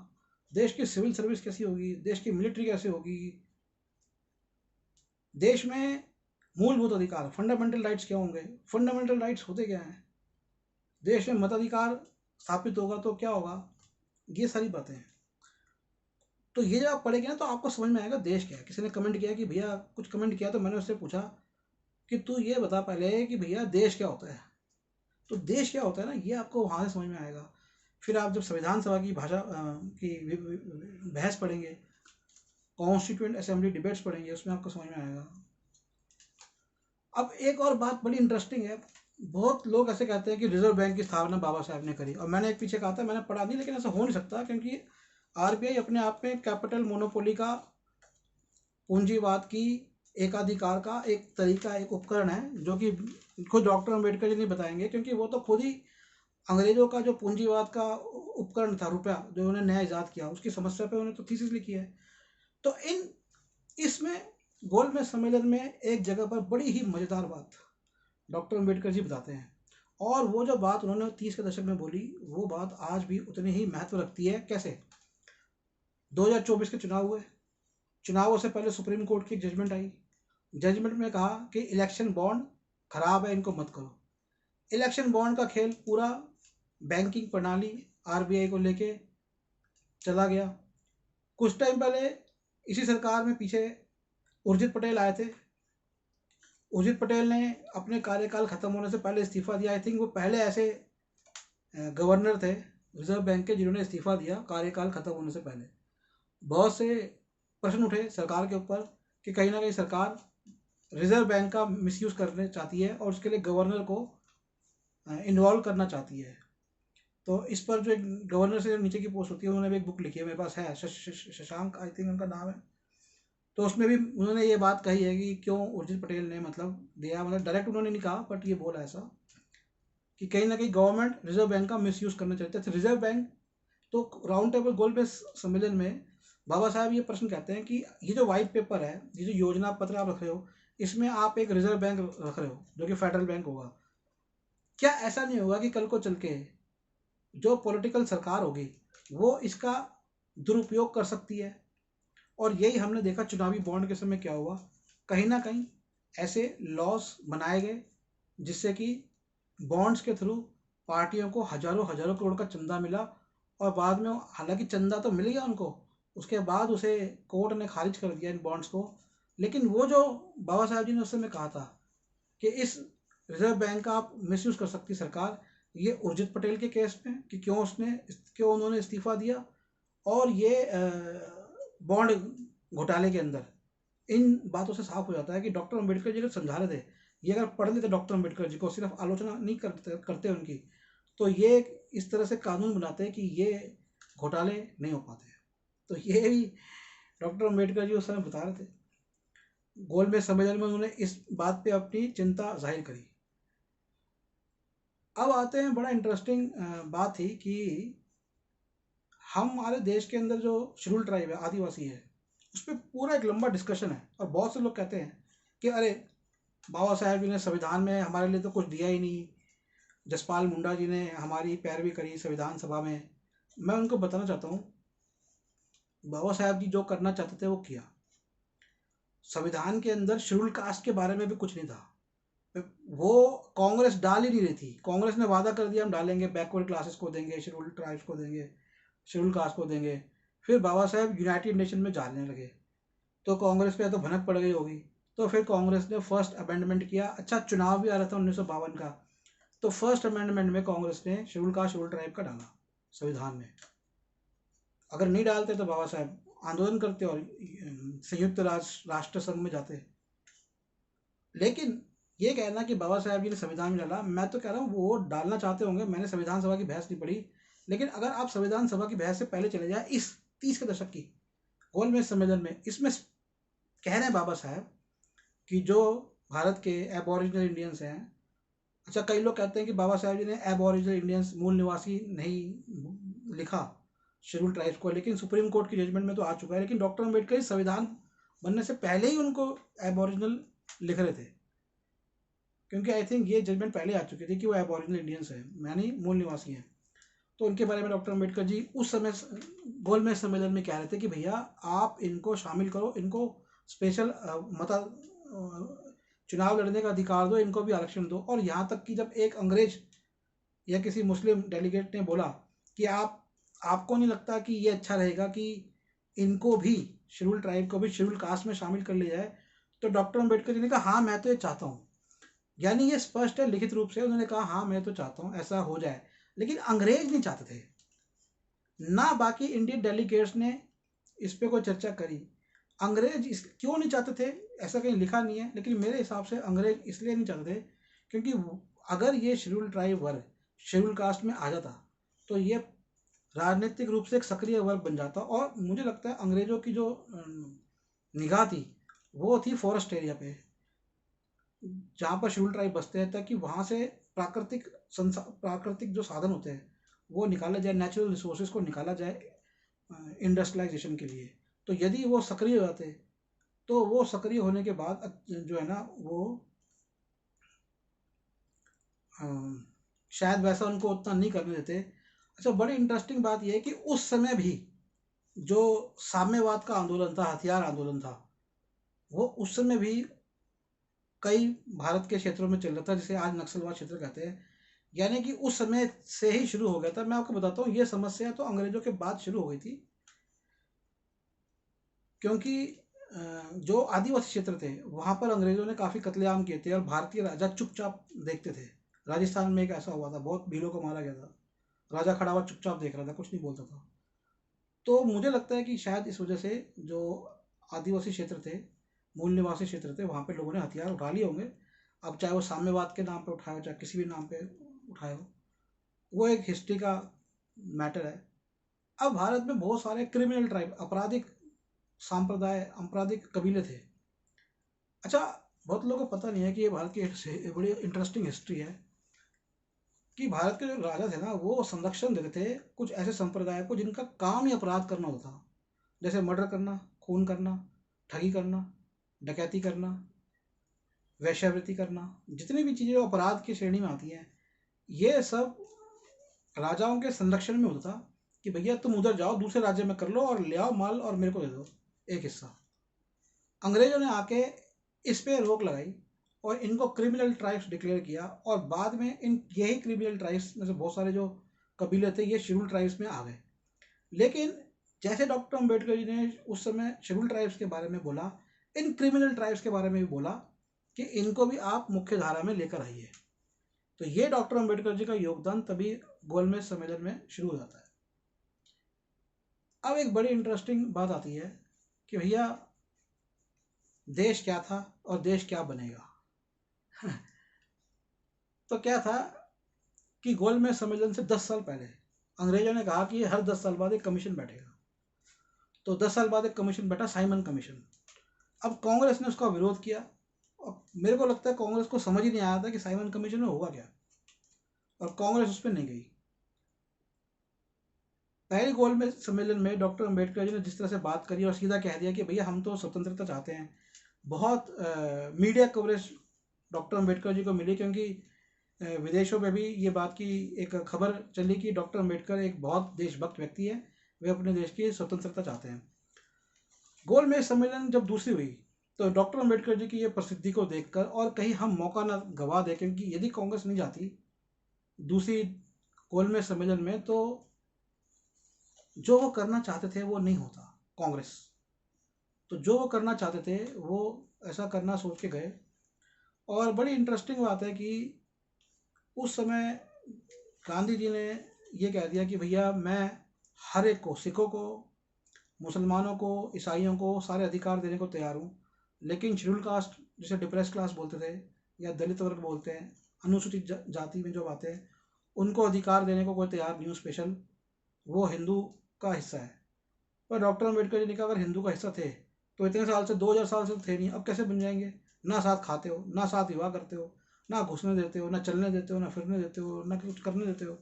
देश की सिविल सर्विस कैसी होगी, देश की मिलिट्री कैसे होगी, देश में मूलभूत अधिकार, फंडामेंटल राइट्स क्या होंगे, फंडामेंटल राइट्स होते क्या हैं, देश में मताधिकार स्थापित होगा तो क्या होगा, ये सारी बातें हैं। तो ये जब आप पढ़ेंगे ना तो आपको समझ में आएगा देश क्या है। किसी ने कमेंट किया कि भैया, कुछ कमेंट किया, तो मैंने उससे पूछा कि तू ये बता पहले कि भैया देश क्या होता है। तो देश क्या होता है ना, ये आपको वहाँ से समझ में आएगा। फिर आप जब संविधान सभा की भाषा की बहस पढ़ेंगे, कॉन्स्टिट्यूएंट असेंबली डिबेट्स पढ़ेंगे, उसमें आपको समझ में आएगा। अब एक और बात बड़ी इंटरेस्टिंग है। बहुत लोग ऐसे कहते हैं कि रिजर्व बैंक की स्थापना बाबा साहब ने करी, और मैंने एक पीछे कहा था, मैंने पढ़ा नहीं, लेकिन ऐसा हो नहीं सकता, क्योंकि आरबीआई अपने आप में कैपिटल मोनोपोली का, पूंजीवाद की एकाधिकार का एक तरीका, एक उपकरण है, जो कि खुद डॉक्टर अम्बेडकर जी नहीं बताएंगे, क्योंकि वो तो खुद ही अंग्रेजों का जो पूंजीवाद का उपकरण था, रुपया जो उन्होंने नया ईजाद किया, उसकी समस्या पे उन्होंने तो थीसिस लिखी है। तो इसमें गोलमेज सम्मेलन में एक जगह पर बड़ी ही मजेदार बात डॉक्टर अम्बेडकर जी बताते हैं, और वो जो बात उन्होंने 30 के दशक में बोली, वो बात आज भी उतनी ही महत्व रखती है। कैसे? 2024 के चुनाव हुए, चुनावों से पहले सुप्रीम कोर्ट की जजमेंट आई, जजमेंट में कहा कि इलेक्शन बॉन्ड खराब है, इनको मत करो। इलेक्शन बॉन्ड का खेल पूरा बैंकिंग प्रणाली आरबीआई को लेके चला गया। कुछ टाइम पहले इसी सरकार में पीछे उर्जित पटेल आए थे। उर्जित पटेल ने अपने कार्यकाल खत्म होने से पहले इस्तीफा दिया। आई थिंक वो पहले ऐसे गवर्नर थे रिजर्व बैंक के जिन्होंने इस्तीफा दिया कार्यकाल खत्म होने से पहले। बहुत से प्रश्न उठे सरकार के ऊपर कि कहीं ना कहीं सरकार रिजर्व बैंक का मिसयूज करने चाहती है और उसके लिए गवर्नर को इन्वॉल्व करना चाहती है। तो इस पर जो गवर्नर से नीचे की पोस्ट होती है, उन्होंने भी एक बुक लिखी है, मेरे पास है, शशांक आई थिंक उनका नाम है। तो उसमें भी उन्होंने ये बात कही है कि क्यों उर्जित पटेल ने मतलब दिया, मतलब डायरेक्ट उन्होंने नहीं कहा, बट ये बोला ऐसा कि कहीं ना कहीं गवर्नमेंट रिजर्व बैंक का मिसयूज करना चाहते थे। रिजर्व बैंक तो राउंड टेबल गोलमेज सम्मेलन में बाबा साहब ये प्रश्न कहते हैं कि ये जो व्हाइट पेपर है, ये जो योजना पत्र आप रख रहे हो, इसमें आप एक रिजर्व बैंक रख रहे हो जो कि फेडरल बैंक होगा। क्या ऐसा नहीं होगा कि कल को चल के जो पॉलिटिकल सरकार होगी वो इसका दुरुपयोग कर सकती है? और यही हमने देखा चुनावी बॉन्ड के समय क्या हुआ। कहीं ना कहीं ऐसे लॉस बनाए गए जिससे कि बॉन्ड्स के थ्रू पार्टियों को हजारों हजारों करोड़ का चंदा मिला, और बाद में हालांकि चंदा तो मिल गया उनको, उसके बाद उसे कोर्ट ने खारिज कर दिया इन बॉन्ड्स को। लेकिन वो जो बाबा साहब जी ने उस समय कहा था कि इस रिजर्व बैंक का आप मिसयूज कर सकती सरकार, ये उर्जित पटेल के केस में कि क्यों उन्होंने इस्तीफा दिया, और ये बॉन्ड घोटाले के अंदर, इन बातों से साफ हो जाता है कि डॉक्टर अम्बेडकर जी अगर समझा रहे थे, ये अगर पढ़ लेते डॉक्टर अम्बेडकर जी को, सिर्फ आलोचना नहीं करते उनकी, तो ये इस तरह से कानून बनाते कि ये घोटाले नहीं हो पाते। तो ये भी डॉक्टर अम्बेडकर जी उस समय बता रहे थे। गोलमेज सम्मेलन में उन्होंने इस बात पे अपनी चिंता जाहिर करी। अब आते हैं, बड़ा इंटरेस्टिंग बात थी कि हमारे देश के अंदर जो शेड्यूल ट्राइब है, आदिवासी है, उस पर पूरा एक लंबा डिस्कशन है, और बहुत से लोग कहते हैं कि अरे बाबा साहेब जी ने संविधान में हमारे लिए तो कुछ दिया ही नहीं, जसपाल मुंडा जी ने हमारी पैरवी करी संविधान सभा में। मैं उनको बताना चाहता हूँ, बाबा साहेब जी जो करना चाहते थे वो किया। संविधान के अंदर शेड्यूल कास्ट के बारे में भी कुछ नहीं था, वो कांग्रेस डाल ही नहीं रही थी। कांग्रेस ने वादा कर दिया हम डालेंगे, बैकवर्ड क्लासेस को देंगे, शेड्यूल ट्राइब्स को देंगे, शेड्यूल कास्ट को देंगे। फिर बाबा साहेब यूनाइटेड नेशन में जाने लगे, तो कांग्रेस पे तो भनक पड़ गई होगी, तो फिर कांग्रेस ने फर्स्ट अमेंडमेंट किया। अच्छा, चुनाव भी आ रहा था 1952 का, तो फर्स्ट अमेंडमेंट में कांग्रेस ने शेड्यूल कास्ट शेड्यूल ट्राइब का डाला संविधान में। अगर नहीं डालते तो बाबा साहेब आंदोलन करते और संयुक्त राष्ट्र संघ में जाते। लेकिन ये कहना कि बाबा साहेब जी ने संविधान में डाला, मैं तो कह रहा हूँ वो डालना चाहते होंगे, मैंने संविधान सभा की बहस नहीं पढ़ी। लेकिन अगर आप संविधान सभा की बहस से पहले चले जाए, इस 30 के दशक की गोलमेज सम्मेलन में, इसमें कह रहे हैं बाबा साहब कि जो भारत के एबोरिजिनल इंडियंस हैं, अच्छा कई लोग कहते हैं कि बाबा साहब जी ने एबोरिजिनल इंडियंस मूल निवासी नहीं लिखा शेड्यूल ट्राइब्स को, लेकिन सुप्रीम कोर्ट की जजमेंट में तो आ चुका है। लेकिन डॉक्टर अम्बेडकर संविधान बनने से पहले ही उनको एबोरिजिनल लिख रहे थे, क्योंकि आई थिंक ये जजमेंट पहले आ चुकी थी कि वो एबोरिजिनल इंडियंस है, यानी मूल निवासी हैं। तो उनके बारे में डॉक्टर अम्बेडकर जी उस समय गोलमेज सम्मेलन में कह रहे थे कि भैया आप इनको शामिल करो, इनको स्पेशल मता चुनाव लड़ने का अधिकार दो, इनको भी आरक्षण दो। और यहाँ तक कि जब एक अंग्रेज या किसी मुस्लिम डेलीगेट ने बोला कि आपको नहीं लगता कि ये अच्छा रहेगा कि इनको भी, शेड्यूल ट्राइब को भी शेड्यूल कास्ट में शामिल कर लिया जाए, तो डॉक्टर अम्बेडकर जी ने कहा हाँ मैं तो ये चाहता हूँ। यानी ये स्पष्ट है, लिखित रूप से उन्होंने कहा हाँ मैं तो चाहता हूँ ऐसा हो जाए। लेकिन अंग्रेज नहीं चाहते थे, ना बाकी इंडियन डेलीगेट्स ने इस पर कोई चर्चा करी। अंग्रेज इस क्यों नहीं चाहते थे ऐसा कहीं लिखा नहीं है, लेकिन मेरे हिसाब से अंग्रेज इसलिए नहीं चाहते थे क्योंकि अगर ये शेड्यूल ट्राइब वर्ग शेड्यूल कास्ट में आ जाता तो ये राजनीतिक रूप से एक सक्रिय वर्ग बन जाता। और मुझे लगता है अंग्रेजों की जो निगाह थी वो थी फॉरेस्ट एरिया पे, जहाँ पर शेड्यूल ट्राइब बसते हैं, ताकि वहाँ से प्राकृतिक जो साधन होते हैं वो निकाला जाए, नेचुरल रिसोर्सेज को निकाला जाए इंडस्ट्रियलाइजेशन के लिए। तो यदि वो सक्रिय हो जाते तो वो सक्रिय होने के बाद जो है ना वो शायद वैसा उनको उतना नहीं करने देते। अच्छा बड़ी इंटरेस्टिंग बात यह है कि उस समय भी जो साम्यवाद का आंदोलन था, हथियार आंदोलन था, वो उस समय भी कई भारत के क्षेत्रों में चल रहा था, जिसे आज नक्सलवाद क्षेत्र कहते हैं। यानी कि उस समय से ही शुरू हो गया था। मैं आपको बताता हूँ ये समस्या तो अंग्रेजों के बाद शुरू हो गई थी, क्योंकि जो आदिवासी क्षेत्र थे वहाँ पर अंग्रेजों ने काफ़ी कत्लेआम किए थे और भारतीय राजा चुपचाप देखते थे। राजस्थान में एक ऐसा हुआ था, बहुत भीलों को मारा गया था, राजा खड़ा हुआ चुपचाप देख रहा था, कुछ नहीं बोलता था। तो मुझे लगता है कि शायद इस वजह से जो आदिवासी क्षेत्र थे, मूल निवासी क्षेत्र थे, वहाँ पे लोगों ने हथियार उठा लिए होंगे। अब चाहे वो साम्यवाद के नाम पे उठाए हो, चाहे किसी भी नाम पे उठाए हो, वो एक हिस्ट्री का मैटर है। अब भारत में बहुत सारे क्रिमिनल ट्राइब, आपराधिक सांप्रदाय, आपराधिक कबीले थे। अच्छा बहुत लोगों को पता नहीं है कि ये भारत की बड़ी इंटरेस्टिंग हिस्ट्री है कि भारत के जो राजा थे ना वो संरक्षण देते थे कुछ ऐसे संप्रदाय को जिनका काम ही अपराध करना होता था, जैसे मर्डर करना, खून करना, ठगी करना, डकैती करना, वैश्यावृत्ति करना, जितनी भी चीज़ें अपराध की श्रेणी में आती हैं, ये सब राजाओं के संरक्षण में होता था कि भैया तुम उधर जाओ दूसरे राज्य में कर लो और ले आओ माल और मेरे को दे दो एक हिस्सा। अंग्रेजों ने आके इस पे रोक लगाई और इनको क्रिमिनल ट्राइब्स डिक्लेयर किया, और बाद में इन यही क्रिमिनल ट्राइब्स में से बहुत सारे जो कबीले थे ये शेड्यूल ट्राइब्स में आ गए। लेकिन जैसे डॉक्टर अम्बेडकर जी ने उस समय शेड्यूल ट्राइब्स के बारे में बोला, इन क्रिमिनल ट्राइब्स के बारे में भी बोला कि इनको भी आप मुख्य धारा में लेकर आइए। तो ये डॉक्टर अम्बेडकर जी का योगदान तभी गोलमेज सम्मेलन में शुरू हो जाता है। अब एक बड़ी इंटरेस्टिंग बात आती है कि भैया देश क्या था और देश क्या बनेगा। तो क्या था कि गोलमेज सम्मेलन से 10 साल पहले अंग्रेजों ने कहा कि हर 10 साल बाद एक कमीशन बैठेगा। तो 10 साल बाद एक कमीशन बैठा, साइमन कमीशन। अब कांग्रेस ने उसका विरोध किया और मेरे को लगता है कांग्रेस को समझ ही नहीं आया था कि साइमन कमीशन में होगा क्या, और कांग्रेस उस पर नहीं गई। पहले गोलमेज सम्मेलन में डॉक्टर अम्बेडकर जी ने जिस तरह से बात करी और सीधा कह दिया कि भैया हम तो स्वतंत्रता चाहते हैं। बहुत media coverage doctor Ambedkar ji को मिली, क्योंकि विदेशों में भी ये बात की एक खबर चली कि डॉक्टर अम्बेडकर एक बहुत देशभक्त व्यक्ति है, वे अपने देश की स्वतंत्रता चाहते हैं। गोलमेज सम्मेलन जब दूसरी हुई तो डॉक्टर अम्बेडकर जी की ये प्रसिद्धि को देखकर और कहीं हम मौका ना गवा दें, क्योंकि यदि कांग्रेस नहीं जाती दूसरी गोलमेज सम्मेलन में तो जो वो करना चाहते थे वो नहीं होता। कांग्रेस तो जो वो करना चाहते थे वो ऐसा करना सोच के गए। और बड़ी इंटरेस्टिंग बात है कि उस समय गांधी जी ने ये कह दिया कि भैया मैं हर एक को, सिखों को, मुसलमानों को, ईसाइयों को सारे अधिकार देने को तैयार हूँ, लेकिन शेड्यूल कास्ट जिसे डिप्रेस क्लास बोलते थे या दलित वर्ग बोलते हैं, अनुसूचित जाति में जो आते हैं, उनको अधिकार देने को कोई तैयार नहीं हूँ स्पेशल, वो हिंदू का हिस्सा है। पर डॉक्टर अम्बेडकर जी ने कहा अगर हिंदू का हिस्सा थे तो इतने साल से 2000 साल से तो थे नहीं, अब कैसे बन जाएंगे? ना साथ खाते हो, ना साथ विवाह करते हो, ना घुसने देते हो, ना चलने देते हो, ना फिरने देते हो, ना कुछ करने देते हो।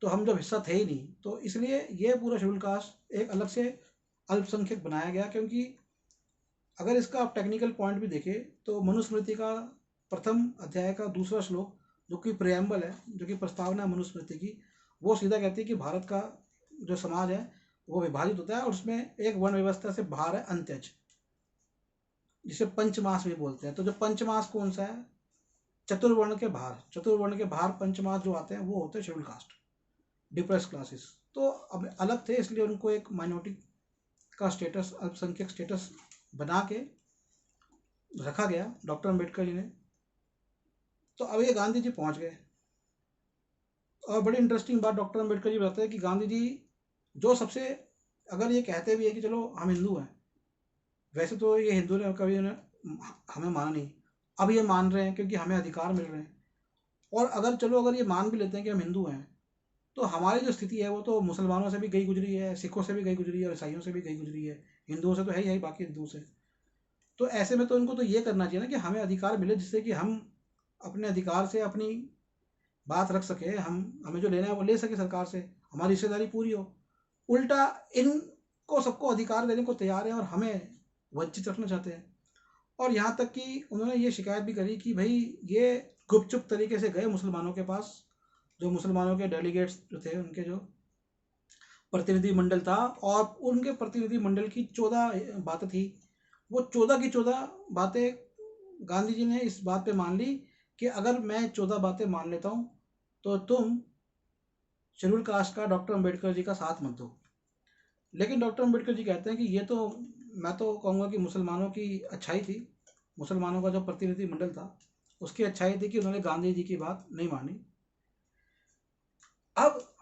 तो हम जब हिस्सा थे ही नहीं, तो इसलिए ये पूरा शेड्यूल कास्ट एक अलग से अल्पसंख्यक बनाया गया। क्योंकि अगर इसका आप टेक्निकल पॉइंट भी देखें तो मनुस्मृति का प्रथम अध्याय का दूसरा श्लोक, जो कि प्रियम्बल है, जो कि प्रस्तावना है मनुस्मृति की, वो सीधा कहती है कि भारत का जो समाज है वो विभाजित होता है और उसमें एक वर्ण व्यवस्था से बाहर है अंत्यज, जिसे पंचमास भी बोलते हैं। तो जो पंचमास कौन सा है? चतुर्वर्ण के बाहर, चतुर्वर्ण के बाहर पंचमास जो आते हैं वो होते हैं शेड्यूल कास्ट, डिप्रेस क्लासेस। तो अब अलग थे, इसलिए उनको एक माइनॉरिटी का स्टेटस, अल्पसंख्यक स्टेटस बना के रखा गया डॉक्टर अम्बेडकर जी ने। तो अब ये गांधी जी पहुंच गए। और बड़ी इंटरेस्टिंग बात डॉक्टर अम्बेडकर जी बताते हैं कि गांधी जी जो सबसे, अगर ये कहते भी है कि चलो हम हिंदू हैं, वैसे तो ये हिंदू ने कभी उन्हें हमें माना नहीं, अब ये मान रहे हैं क्योंकि हमें अधिकार मिल रहे हैं। और अगर चलो अगर ये मान भी लेते हैं कि हम हिंदू हैं, तो हमारी जो स्थिति है वो तो मुसलमानों से भी गई गुजरी है, सिखों से भी गई गुजरी है, और ईसाइयों से भी गई गुजरी है। हिंदुओं से तो है ही है, बाकी हिंदुओं से। तो ऐसे में तो इनको तो ये करना चाहिए ना कि हमें अधिकार मिले, जिससे कि हम अपने अधिकार से अपनी बात रख सके, हम हमें जो लेना है वो ले सके सरकार से, हमारी हिस्सेदारी पूरी हो। उल्टा इनको सबको अधिकार देने को तैयार है और हमें वंचित रखना चाहते हैं। और यहाँ तक कि उन्होंने ये शिकायत भी करी कि भाई ये गुपचुप तरीके से गए मुसलमानों के पास, जो मुसलमानों के डेलीगेट्स जो थे, उनके जो प्रतिनिधि मंडल था, और उनके प्रतिनिधि मंडल की 14 बातें थी। वो 14 की 14 बातें गांधी जी ने इस बात पे मान ली कि अगर मैं 14 बातें मान लेता हूँ तो तुम शेड्यूल कास्ट का डॉक्टर अम्बेडकर जी का साथ मत दो। लेकिन डॉक्टर अम्बेडकर जी कहते हैं कि ये तो, मैं तो कहूँगा कि मुसलमानों की अच्छाई थी, मुसलमानों का जो प्रतिनिधि मंडल था उसकी अच्छाई थी कि उन्होंने गांधी जी की बात नहीं मानी। अब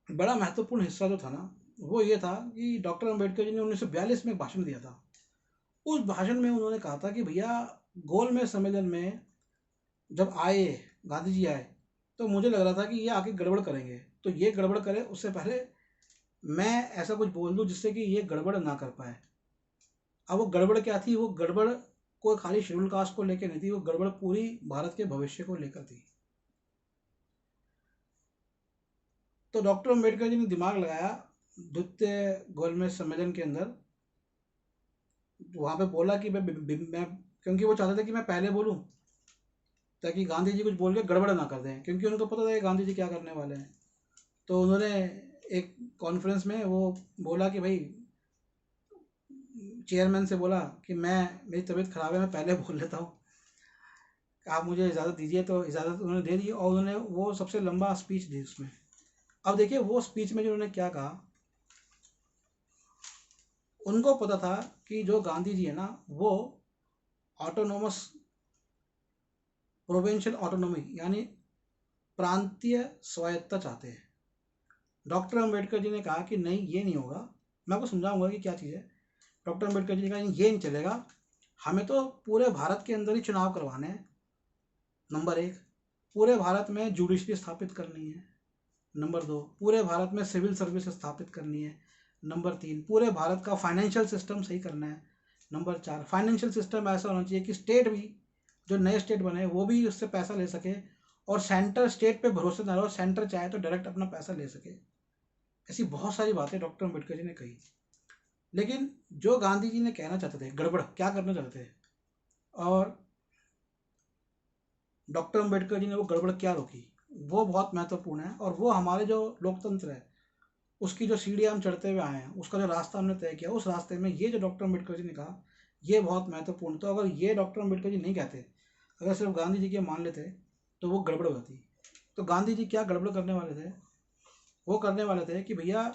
बड़ा महत्वपूर्ण हिस्सा जो था ना, वो ये था कि डॉक्टर अम्बेडकर जी ने 1942 में एक भाषण दिया था। उस भाषण में उन्होंने कहा था कि भैया, गोलमेज सम्मेलन में जब आए, गांधी जी आए, तो मुझे लग रहा था कि ये आके गड़बड़ करेंगे, तो ये गड़बड़ करे उससे पहले मैं ऐसा कुछ बोल दूं जिससे कि ये गड़बड़ ना कर पाए। अब वो गड़बड़ क्या थी? वो गड़बड़ कोई खाली शेड्यूल कास्ट को लेकर नहीं थी, वो गड़बड़ पूरी भारत के भविष्य को लेकर थी। तो डॉक्टर अम्बेडकर जी ने दिमाग लगाया द्वितीय गोलमेज सम्मेलन के अंदर, वहां पे बोला कि मैं, क्योंकि वो चाहते थे कि मैं पहले बोलूं ताकि गांधी जी कुछ बोल के गड़बड़ ना कर दें, क्योंकि उनको पता था कि गांधी जी क्या करने वाले हैं। तो उन्होंने एक कॉन्फ्रेंस में वो बोला कि भाई, चेयरमैन से बोला कि मैं, मेरी तबीयत ख़राब है, मैं पहले बोल लेता हूँ, आप मुझे इजाज़त दीजिए। तो इजाज़त उन्होंने दे दी और उन्होंने वो सबसे लंबा स्पीच दी उसमें। अब देखिए वो स्पीच में जो उन्होंने क्या कहा, उनको पता था कि जो गांधी जी है ना, वो ऑटोनोमस, प्रोविंशियल ऑटोनॉमी, यानी प्रांतीय स्वायत्ता चाहते हैं। डॉक्टर अम्बेडकर जी ने कहा कि नहीं, ये नहीं होगा, मैं आपको समझाऊंगा कि क्या चीज़ है। डॉक्टर अम्बेडकर जी ने कहा ये नहीं चलेगा, हमें तो पूरे भारत के अंदर ही चुनाव करवाने हैं, नंबर एक। पूरे भारत में जुडिशरी स्थापित करनी है, नंबर दो। पूरे भारत में सिविल सर्विस स्थापित करनी है, नंबर तीन। पूरे भारत का फाइनेंशियल सिस्टम सही करना है, नंबर चार। फाइनेंशियल सिस्टम ऐसा होना चाहिए कि स्टेट भी, जो नए स्टेट बने वो भी उससे पैसा ले सके, और सेंटर स्टेट पे भरोसे ना रहो, सेंटर चाहे तो डायरेक्ट अपना पैसा ले सके। ऐसी बहुत सारी बातें डॉक्टर अम्बेडकर जी ने कही। लेकिन जो गांधी जी ने कहना चाहते थे, गड़बड़ क्या करना चाहते थे, और डॉक्टर अम्बेडकर जी ने वो गड़बड़ क्या रोकी, वो बहुत महत्वपूर्ण है। और वो हमारे जो लोकतंत्र है उसकी जो सीढ़ियाँ हम चढ़ते हुए आए हैं, उसका जो रास्ता हमने तय किया, उस रास्ते में ये जो डॉक्टर अम्बेडकर जी ने कहा, ये बहुत महत्वपूर्ण। तो अगर ये डॉक्टर अम्बेडकर जी नहीं कहते, अगर सिर्फ गांधी जी के मान लेते, तो वो गड़बड़ हो जाती। तो गांधी जी क्या गड़बड़ करने वाले थे? वो करने वाले थे कि भैया,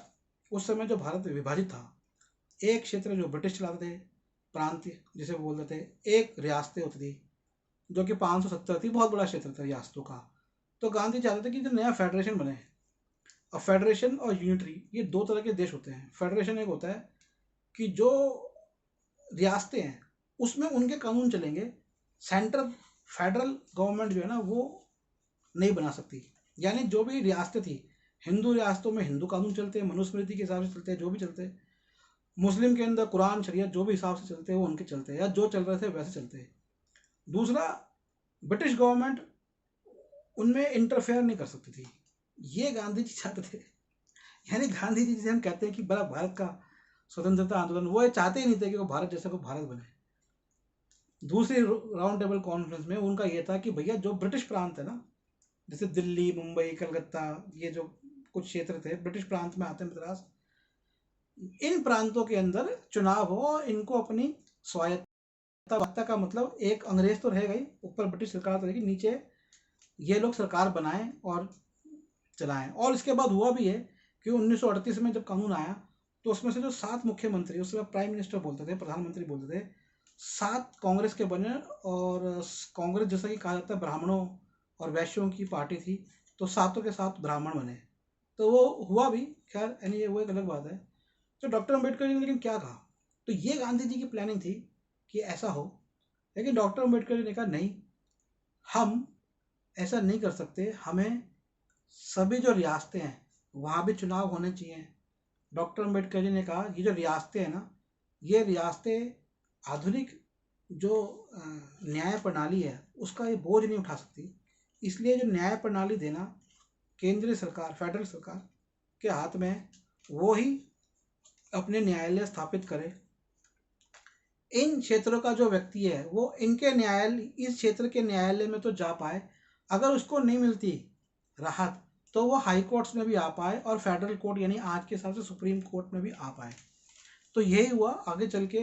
उस समय जो भारत विभाजित था, एक क्षेत्र जो ब्रिटिश चलाते थे, प्रांत जिसे बोलते थे, एक रियासतें होती थी जो कि 570 थी, बहुत बड़ा क्षेत्र था रियासतों का। तो गांधी चाहते थे कि जो नया फेडरेशन बने। अब फेडरेशन और यूनिटरी, ये दो तरह के देश होते हैं। फेडरेशन एक होता है कि जो रियासतें हैं उसमें उनके कानून चलेंगे, सेंट्रल, फेडरल गवर्नमेंट जो है ना वो नहीं बना सकती। यानी जो भी रियासतें थी, हिंदू रियासतों में हिंदू कानून चलते हैं, मनुस्मृति के हिसाब से चलते हैं, जो भी चलते हैं। मुस्लिम के अंदर कुरान शरीयत जो भी हिसाब से चलते हैं वो उनके चलते हैं, या जो चल रहे थे वैसे चलते हैं। दूसरा, ब्रिटिश गवर्नमेंट उनमें इंटरफेयर नहीं कर सकती थी, ये गांधी जी चाहते थे। यानी गांधी जी जिसे हम कहते हैं कि बड़ा भारत का स्वतंत्रता आंदोलन, वो ये चाहते ही नहीं थे कि वो भारत जैसा कोई भारत बने। दूसरी राउंड टेबल कॉन्फ्रेंस में उनका ये था कि भैया जो ब्रिटिश प्रांत है ना, जैसे दिल्ली, मुंबई, कलकत्ता, ये जो कुछ क्षेत्र थे ब्रिटिश प्रांत में आते हैं, मद्रास, इन प्रांतों के अंदर चुनाव हो और इनको अपनी स्वायत्ता, वक्ता का मतलब एक अंग्रेज तो रहेगा ही, ऊपर ब्रिटिश सरकार तो रहेगी, नीचे ये लोग सरकार बनाएं और चलाएं। और इसके बाद हुआ भी है कि 1938 में जब कानून आया तो उसमें से जो 7 मुख्यमंत्री, उसमें प्राइम मिनिस्टर बोलते थे, प्रधानमंत्री बोलते थे, 7 कांग्रेस के बने। और कांग्रेस जैसा कि कहा जाता है ब्राह्मणों और वैश्यों की पार्टी थी, तो सातों के साथ ब्राह्मण बने, तो वो हुआ भी। खैर यानी वो एक अलग बात है। तो डॉक्टर अम्बेडकर जी ने लेकिन क्या कहा, तो ये गांधी जी की प्लानिंग थी कि ऐसा हो, लेकिन डॉक्टर अम्बेडकर जी ने कहा नहीं, हम ऐसा नहीं कर सकते, हमें सभी जो रियासतें हैं वहाँ भी चुनाव होने चाहिए। डॉक्टर अम्बेडकर जी ने कहा ये जो रियासतें हैं ना, ये रियासतें आधुनिक जो न्याय प्रणाली है उसका ये बोझ नहीं उठा सकती, इसलिए जो न्याय प्रणाली देना केंद्रीय सरकार, फेडरल सरकार के हाथ में है, वो ही अपने न्यायालय स्थापित करे। इन क्षेत्रों का जो व्यक्ति है वो इनके न्यायालय, इस क्षेत्र के न्यायालय में तो जा पाए, अगर उसको नहीं मिलती राहत तो वो हाई कोर्ट्स में भी आ पाए और फेडरल कोर्ट यानी आज के हिसाब से सुप्रीम कोर्ट में भी आ पाए। तो यही हुआ आगे चल के।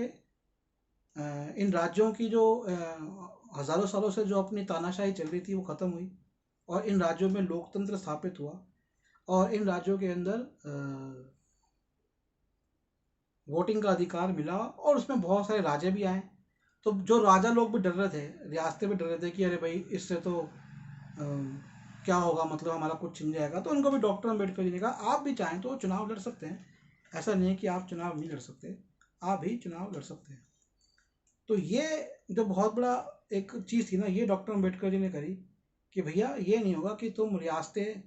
इन राज्यों की जो हजारों सालों से जो अपनी तानाशाही चल रही थी वो खत्म हुई और इन राज्यों में लोकतंत्र स्थापित हुआ और इन राज्यों के अंदर वोटिंग का अधिकार मिला और उसमें बहुत सारे राजे भी आए। तो जो राजा लोग भी डर रहे थे, रियासतें भी डर रहे थे कि अरे भाई इससे तो क्या होगा, मतलब हमारा कुछ छिन जाएगा, तो उनको भी डॉक्टर अम्बेडकर जी ने कहा आप भी चाहें तो चुनाव लड़ सकते हैं, ऐसा नहीं है कि आप चुनाव नहीं लड़ सकते, आप भी चुनाव लड़ सकते हैं। तो ये जो बहुत बड़ा एक चीज़ थी ना, ये डॉक्टर अम्बेडकर जी ने करी कि भैया ये नहीं होगा कि तुम रियासतें,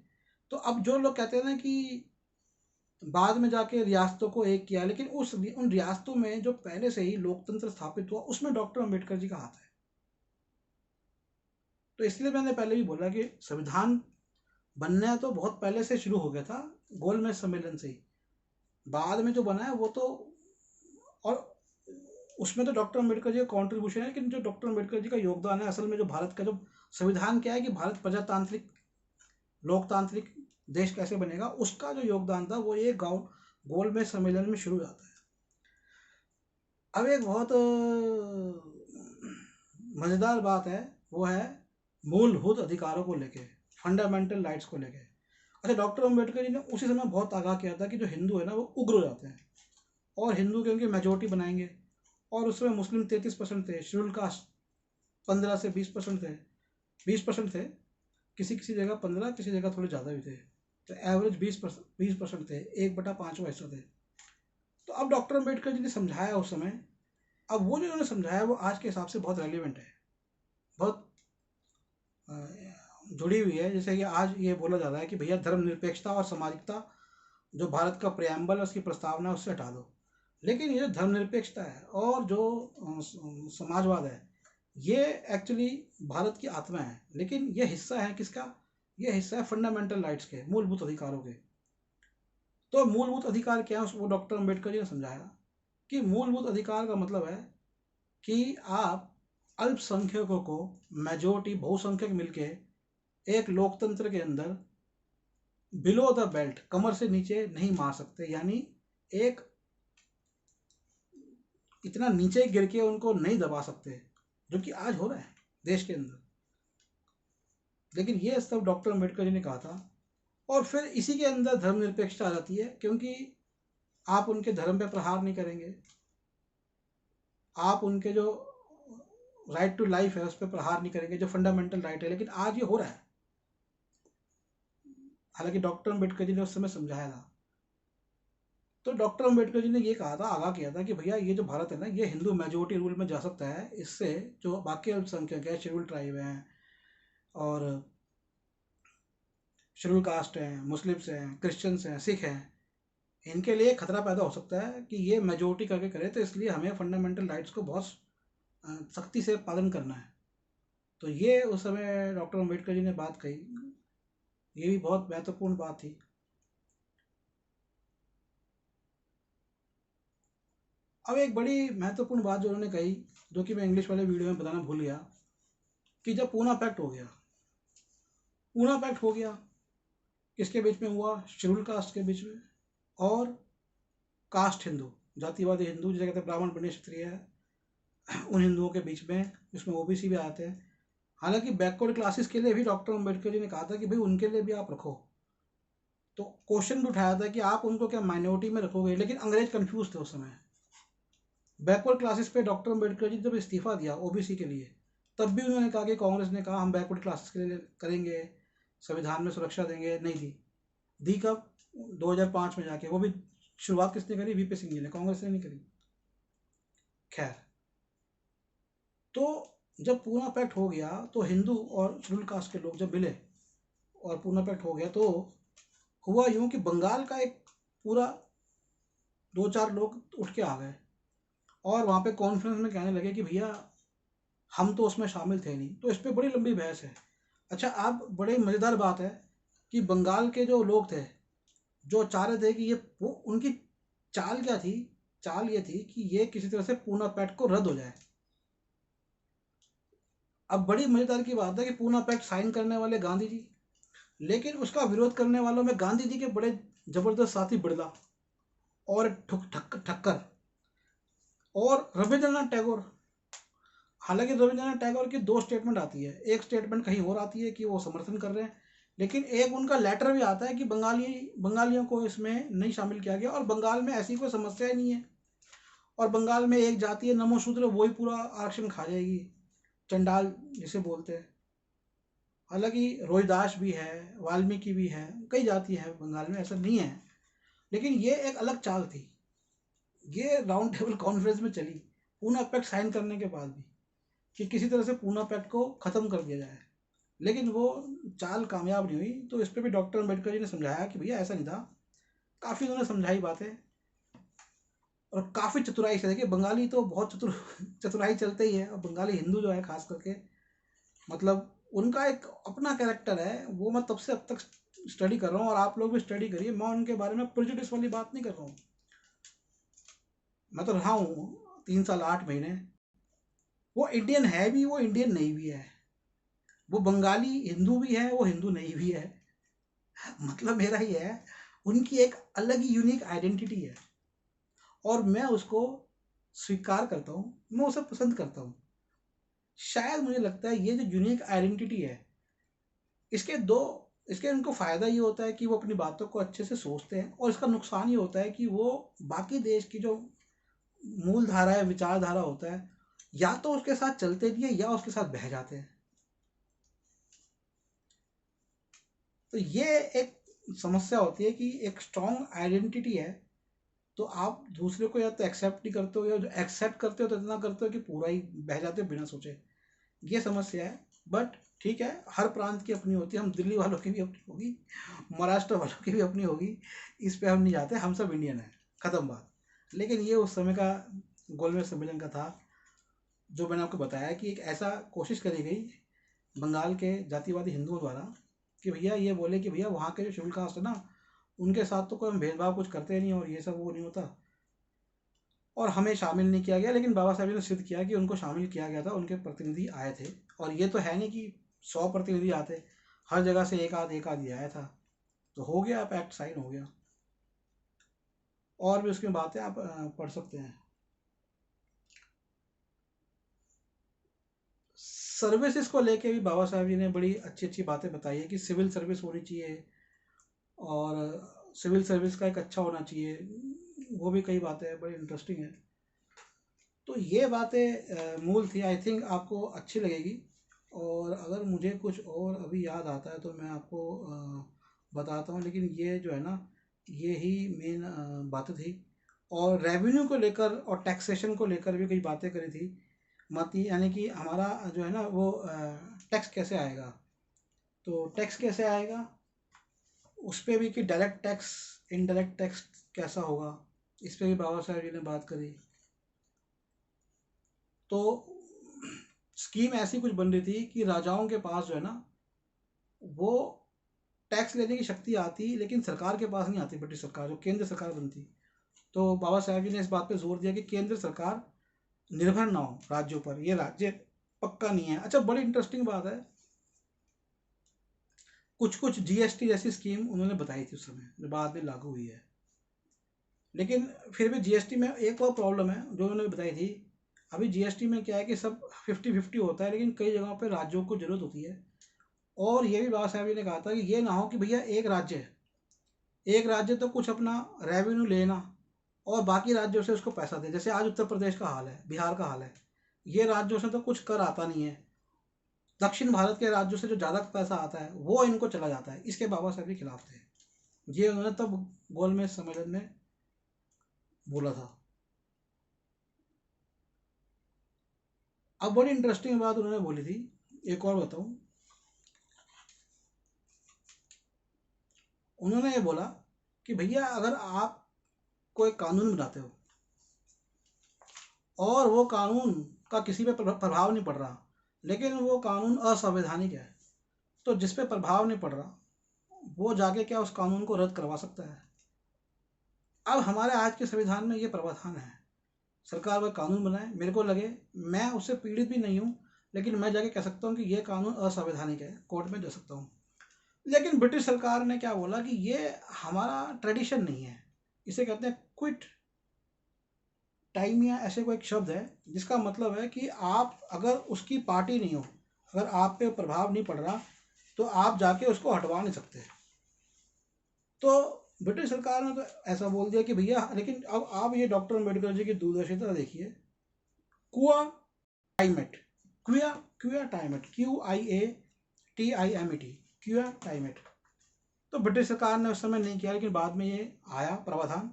तो अब जो लोग कहते हैं ना कि बाद में जाके रियासतों को एक किया, लेकिन उन रियासतों में जो पहले से ही लोकतंत्र स्थापित हुआ उसमें डॉक्टर अम्बेडकर जी का हाथ है। तो इसलिए मैंने पहले भी बोला कि संविधान बनना तो बहुत पहले से शुरू हो गया था, गोलमेज सम्मेलन से ही। बाद में जो बना है वो तो, और उसमें तो डॉक्टर अम्बेडकर जी का कॉन्ट्रीब्यूशन है, लेकिन जो डॉक्टर अम्बेडकर जी का योगदान है असल में, जो भारत का जो संविधान क्या है कि भारत प्रजातांत्रिक लोकतांत्रिक देश कैसे बनेगा, उसका जो योगदान था वो ये गाँव गोलमेज सम्मेलन में शुरू हो जाता है। अब एक बहुत मज़ेदार बात है, वो है मूलभूत अधिकारों को लेके, फंडामेंटल राइट्स को लेके। अच्छा, डॉक्टर अम्बेडकर जी ने उसी समय बहुत आगाह किया था कि जो हिंदू है ना वो उग्र हो जाते हैं और हिंदू के उनकी मेजोरिटी बनाएंगे। और उस समय मुस्लिम 33% थे, शेड्यूल कास्ट 15 से 20% थे, 20% थे, किसी किसी जगह 15, किसी जगह थोड़े ज़्यादा भी थे, तो एवरेज 20% थे, 1/5 हिस्सा थे। तो अब डॉक्टर अम्बेडकर जी ने समझाया उस समय, अब वो जो उन्होंने समझाया वो आज के हिसाब से बहुत रेलिवेंट है, बहुत जुड़ी हुई है। जैसे कि आज ये बोला जा रहा है कि भैया धर्मनिरपेक्षता और सामाजिकता जो भारत का प्रेम्बल है उसकी प्रस्तावना उससे हटा दो, लेकिन ये जो धर्मनिरपेक्षता है और जो समाजवाद है ये एक्चुअली भारत की आत्मा है, लेकिन ये हिस्सा है किसका, ये हिस्सा है फंडामेंटल राइट्स के, मूलभूत अधिकारों के। तो मूलभूत अधिकार क्या है उसको डॉक्टर अम्बेडकर जी ने समझाया कि मूलभूत अधिकार का मतलब है कि आप अल्पसंख्यकों को मेजोरिटी बहुसंख्यक मिलके एक लोकतंत्र के अंदर बिलो द बेल्ट, कमर से नीचे नहीं मार सकते, यानी एक इतना नीचे गिर के उनको नहीं दबा सकते, जो कि आज हो रहा है देश के अंदर। लेकिन ये सब डॉक्टर अम्बेडकर जी ने कहा था। और फिर इसी के अंदर धर्मनिरपेक्षता आ जाती है, क्योंकि आप उनके धर्म पे प्रहार नहीं करेंगे, आप उनके जो राइट टू लाइफ है उस पर प्रहार नहीं करेंगे, जो फंडामेंटल राइट है। लेकिन आज ये हो रहा है, हालांकि डॉक्टर अम्बेडकर जी ने उस समय समझाया था। तो डॉक्टर अम्बेडकर जी ने ये कहा था, आगाह किया था कि भैया ये जो भारत है ना ये हिंदू मेजोरिटी रूल में जा सकता है, इससे जो बाकी अल्पसंख्यक है, शेड्यूल ट्राइब हैं और शेड्यूल कास्ट हैं, मुस्लिम्स हैं, क्रिश्चियंस हैं, सिख हैं, इनके लिए खतरा पैदा हो सकता है कि ये मेजोरिटी करके करे, तो इसलिए हमें फंडामेंटल राइट्स को बहुत सख्ती से पालन करना है। तो ये उस समय डॉक्टर अम्बेडकर जी ने बात कही, ये भी बहुत महत्वपूर्ण बात थी। अब एक बड़ी महत्वपूर्ण बात जो उन्होंने कही, जो कि मैं इंग्लिश वाले वीडियो में बताना भूल गया, कि जब पूना पैक्ट हो गया, पूना पैक्ट हो गया किसके बीच में हुआ? शेड्यूल कास्ट के बीच में और कास्ट हिंदू, जातिवादी हिंदू जिसे कहते हैं ब्राह्मण ब्रह्मण्य क्षत्रिय, उन हिंदुओं के बीच में, जिसमें ओबीसी भी आते हैं। हालांकि बैकवर्ड क्लासेस के लिए भी डॉक्टर अम्बेडकर जी ने कहा था कि भाई उनके लिए भी आप रखो। तो क्वेश्चन भी उठाया था कि आप उनको क्या माइनॉरिटी में रखोगे, लेकिन अंग्रेज कंफ्यूज थे उस समय। बैकवर्ड क्लासेस पे डॉक्टर अम्बेडकर जी जब इस्तीफा दिया ओबीसी के लिए, तब भी उन्होंने कहा कि कांग्रेस ने कहा हम बैकवर्ड क्लासेस के लिए करेंगे, संविधान में सुरक्षा देंगे, नहीं दी। दी कब? 2005 में जाके, वो भी शुरुआत किसने करी? वीपी सिंह जी ने, कांग्रेस ने नहीं करी। खैर, तो जब पूना पैक्ट हो गया तो हिंदू और शेड्यूल कास्ट के लोग जब मिले और पूना पैक्ट हो गया, तो हुआ यूं कि बंगाल का एक पूरा 2-4 लोग उठ के आ गए और वहाँ पे कॉन्फ्रेंस में कहने लगे कि भैया हम तो उसमें शामिल थे नहीं। तो इस पर बड़ी लंबी बहस है। अच्छा, अब बड़ी मज़ेदार बात है कि बंगाल के जो लोग थे, जो चाह रहे थे कि ये वो उनकी चाल क्या थी? चाल ये थी कि ये किसी तरह से पूना पैक्ट को रद्द हो जाए। अब बड़ी मज़ेदार की बात है कि पूना पैक्ट साइन करने वाले गांधी जी, लेकिन उसका विरोध करने वालों में गांधी जी के बड़े जबरदस्त साथी बिरला और ठक्कर और रविंद्रनाथ टैगोर। हालांकि रविंद्रनाथ टैगोर की दो स्टेटमेंट आती है, एक स्टेटमेंट कहीं और आती है कि वो समर्थन कर रहे हैं, लेकिन एक उनका लेटर भी आता है कि बंगालियों को इसमें नहीं शामिल किया गया और बंगाल में ऐसी कोई समस्या ही नहीं है, और बंगाल में एक जाति है नमोशूद्र, वही पूरा आरक्षण खा जाएगी, चंडाल जिसे बोलते हैं। हालांकि रोहिदास भी है, वाल्मीकि भी है, कई जाति है बंगाल में, ऐसा नहीं है। लेकिन ये एक अलग चाल थी, ये राउंड टेबल कॉन्फ्रेंस में चली पूना पैक्ट साइन करने के बाद भी, कि किसी तरह से पूना पैक्ट को ख़त्म कर दिया जाए। लेकिन वो चाल कामयाब नहीं हुई। तो इस पर भी डॉक्टर अम्बेडकर जी ने समझाया कि भैया ऐसा नहीं था। काफ़ी उन्होंने समझाई बातें और काफ़ी चतुराई से। देखिए, बंगाली तो बहुत चतुराई चलते ही है, और बंगाली हिंदू जो है खास करके, मतलब उनका एक अपना कैरेक्टर है। वो मैं तब से अब तक स्टडी कर रहा हूँ, और आप लोग भी स्टडी करिए। मैं उनके बारे में प्रेजुडिस वाली बात नहीं कर रहा हूँ। मैं तो रहा हूँ 3 साल 8 महीने। वो इंडियन है भी, वो इंडियन नहीं भी है। वो बंगाली हिंदू भी है, वो हिंदू नहीं भी है। मतलब मेरा ये है, उनकी एक अलग ही यूनिक आइडेंटिटी है, और मैं उसको स्वीकार करता हूँ, मैं उसे पसंद करता हूँ। शायद मुझे लगता है ये जो यूनिक आइडेंटिटी है, इसके दो इसके उनको फ़ायदा ये होता है कि वो अपनी बातों को अच्छे से सोचते हैं, और इसका नुकसान ये होता है कि वो बाकी देश की जो मूल धारा है, विचारधारा होता है, या तो उसके साथ चलते भी है या उसके साथ बह जाते हैं। तो ये एक समस्या होती है कि एक स्ट्रॉन्ग आइडेंटिटी है, तो आप दूसरे को या तो एक्सेप्ट नहीं करते हो, या जो एक्सेप्ट करते हो तो इतना करते हो कि पूरा ही बह जाते हो बिना सोचे। ये समस्या है। बट ठीक है, हर प्रांत की अपनी होती है। हम दिल्ली वालों की भी अपनी होगी, महाराष्ट्र वालों की भी अपनी होगी, इस पे हम नहीं जाते, हम सब इंडियन हैं, ख़त्म बात। लेकिन ये उस समय का गोलमेज सम्मेलन का था, जो मैंने आपको बताया कि एक ऐसा कोशिश करी गई बंगाल के जातिवादी हिंदुओं द्वारा कि भैया ये बोले कि भैया वहाँ के जो शेड्यूल कास्ट है ना, उनके साथ तो कोई हम भेदभाव कुछ करते नहीं, और ये सब वो नहीं होता, और हमें शामिल नहीं किया गया। लेकिन बाबा साहब ने सिद्ध किया कि उनको शामिल किया गया था, उनके प्रतिनिधि आए थे। और ये तो है नहीं कि 100 प्रतिनिधि आते, हर जगह से एक आध ही आया था। तो हो गया, आप एक्ट साइन हो गया। और भी उसमें बातें आप पढ़ सकते हैं। सर्विसेज को लेके भी बाबा साहब जी ने बड़ी अच्छी अच्छी बातें बताई है कि सिविल सर्विस होनी चाहिए, और सिविल सर्विस का एक अच्छा होना चाहिए। वो भी कई बातें बड़ी इंटरेस्टिंग है। तो ये बातें मूल थी। आई थिंक आपको अच्छी लगेगी, और अगर मुझे कुछ और अभी याद आता है तो मैं आपको बताता हूँ। लेकिन ये जो है ना, ये ही मेन बातें थी। और रेवेन्यू को लेकर और टैक्सेशन को लेकर भी कई बातें करी थी। मत यानी कि हमारा जो है ना वो टैक्स कैसे आएगा, तो टैक्स कैसे आएगा उस पर भी, कि डायरेक्ट टैक्स, इनडायरेक्ट टैक्स कैसा होगा, इस पर भी बाबा साहेब जी ने बात करी। तो स्कीम ऐसी कुछ बन रही थी कि राजाओं के पास जो है ना, वो टैक्स लेने की शक्ति आती, लेकिन सरकार के पास नहीं आती, ब्रिटिश सरकार जो केंद्र सरकार बनती। तो बाबा साहेब जी ने इस बात पे जोर दिया कि केंद्र सरकार निर्भर ना हो राज्यों पर, ये राज्य पक्का नहीं है। अच्छा, बड़ी इंटरेस्टिंग बात है, कुछ कुछ जीएसटी जैसी स्कीम उन्होंने बताई थी उस समय, जो बाद में लागू हुई है। लेकिन फिर भी जीएसटी में एक और प्रॉब्लम है जो उन्होंने बताई थी। अभी जीएसटी में क्या है कि सब 50-50 होता है, लेकिन कई जगहों पर राज्यों को जरूरत होती है। और ये भी बाबा साहब जी ने कहा था कि ये ना हो कि भैया एक राज्य है, एक राज्य तो कुछ अपना रेवेन्यू लेना और बाकी राज्यों से उसको पैसा दे। जैसे आज उत्तर प्रदेश का हाल है, बिहार का हाल है, ये राज्यों से तो कुछ कर आता नहीं है, दक्षिण भारत के राज्यों से जो ज़्यादा पैसा आता है वो इनको चला जाता है। इसके बाबा साहब के खिलाफ थे, ये उन्होंने तब गोलमेज सम्मेलन में बोला था। अब बड़ी इंटरेस्टिंग बात उन्होंने बोली थी, एक और बताऊं। उन्होंने ये बोला कि भैया अगर आप कोई कानून बनाते हो और वो कानून का किसी पे प्रभाव नहीं पड़ रहा, लेकिन वो कानून असंवैधानिक है, तो जिस पे प्रभाव नहीं पड़ रहा वो जाके क्या उस कानून को रद्द करवा सकता है। अब हमारे आज के संविधान में ये प्रावधान है, सरकार वह कानून बनाए, मेरे को लगे, मैं उससे पीड़ित भी नहीं हूँ, लेकिन मैं जाके कह सकता हूँ कि ये कानून असंवैधानिक है, कोर्ट में जा सकता हूँ। लेकिन ब्रिटिश सरकार ने क्या बोला कि ये हमारा ट्रेडिशन नहीं है, इसे कहते हैं क्विट टाइम, या ऐसे कोई एक शब्द है जिसका मतलब है कि आप अगर उसकी पार्टी नहीं हो, अगर आप पे प्रभाव नहीं पड़ रहा, तो आप जाके उसको हटवा नहीं सकते। तो ब्रिटिश सरकार ने तो ऐसा बोल दिया कि भैया, लेकिन अब आप ये डॉक्टर अम्बेडकर जी की दूरदर्शिता देखिए। कुआ टाइमेट, क्विया क्विया टाइमेट, QIATIMET, क्विया टाइमेट। तो ब्रिटिश सरकार ने उस समय नहीं किया, लेकिन बाद में ये आया प्रावधान।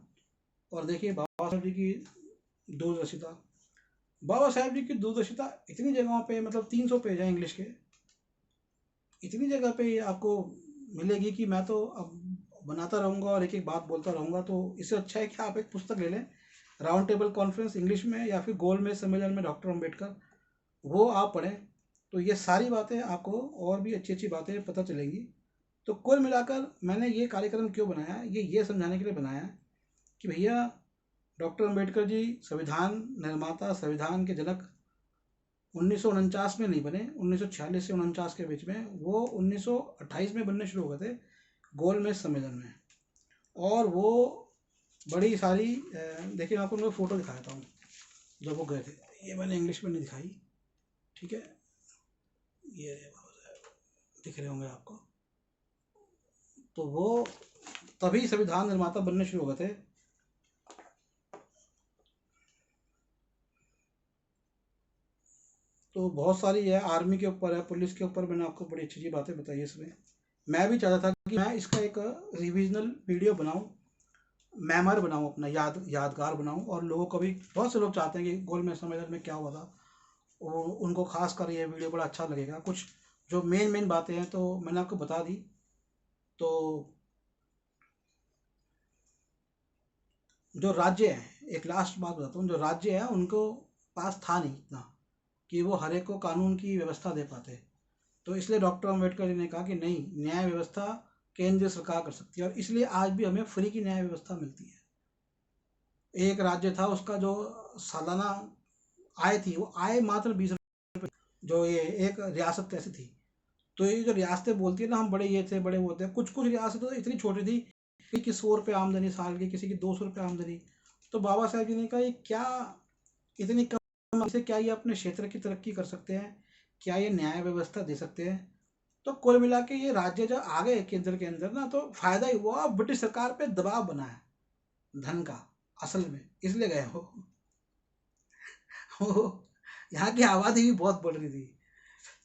और देखिए बाबा साहब जी की दूरदर्शिता, बाबा साहब जी की दूरदर्शिता इतनी जगहों पे, मतलब 300 पेज है इंग्लिश के, इतनी जगह पे आपको मिलेगी कि मैं तो अब बनाता रहूँगा और एक एक बात बोलता रहूँगा। तो इससे अच्छा है कि आप एक पुस्तक ले लें, राउंड टेबल कॉन्फ्रेंस इंग्लिश में, या फिर गोलमेज सम्मेलन में डॉक्टर अम्बेडकर, वो आप पढ़ें, तो ये सारी बातें आपको और भी अच्छी अच्छी बातें पता चलेंगी। तो कुल मिलाकर मैंने ये कार्यक्रम क्यों बनाया, ये समझाने के लिए बनाया कि भैया डॉक्टर अम्बेडकर जी संविधान निर्माता, संविधान के जनक 1949 में नहीं बने, 1946 से 49 के बीच में, वो 1928 में बनने शुरू हो गए थे गोलमेज सम्मेलन में। और वो बड़ी सारी देखिए, मैं आपको उनको फ़ोटो दिखाता हूँ जब वो गए थे, ये मैंने इंग्लिश में नहीं दिखाई, ठीक है, ये दिख रहे होंगे आपको। तो वो तभी संविधान निर्माता बनने शुरू हो गए थे। तो बहुत सारी है, आर्मी के ऊपर है, पुलिस के ऊपर, मैंने आपको बड़ी अच्छी अच्छी बातें बताई इसमें। मैं भी चाहता था कि मैं इसका एक रिविजनल वीडियो बनाऊं, मेमर बनाऊं, अपना यादगार बनाऊं, और लोगों को भी, बहुत से लोग चाहते हैं कि गोलमेज सम्मेलन में क्या हुआ था, उनको खास कर ये वीडियो बड़ा अच्छा लगेगा। कुछ जो मेन मेन बातें हैं तो मैंने आपको बता दी। तो जो राज्य है, एक लास्ट बात बताता हूँ, जो राज्य है उनको पास था नहीं इतना कि वो हर एक को कानून की व्यवस्था दे पाते। तो इसलिए डॉक्टर अम्बेडकर जी ने कहा कि नहीं, न्याय व्यवस्था केंद्र सरकार कर सकती है, और इसलिए आज भी हमें फ्री की न्याय व्यवस्था मिलती है। एक राज्य था, उसका जो सालाना आय थी, वो आय मात्र 20, जो ये एक रियासत ऐसी थी। तो ये जो रियासतें बोलती है ना, हम बड़े ये थे, बड़े वो थे, कुछ कुछ रियासतें तो इतनी छोटी थी कि 100 रुपये आमदनी साल की, किसी की 200 रुपये आमदनी। तो बाबा साहेब जी ने कहा, ये क्या इतनी कम से क्या ये अपने क्षेत्र की तरक्की कर सकते हैं, क्या ये न्याय व्यवस्था दे सकते हैं। तो कुल मिला के ये राज्य जब आ गए केंद्र के अंदर ना, तो फायदा ही हुआ, ब्रिटिश सरकार पे दबाव बना है धन का, असल में इसलिए गए वो यहाँ की आबादी भी बहुत बढ़ रही थी।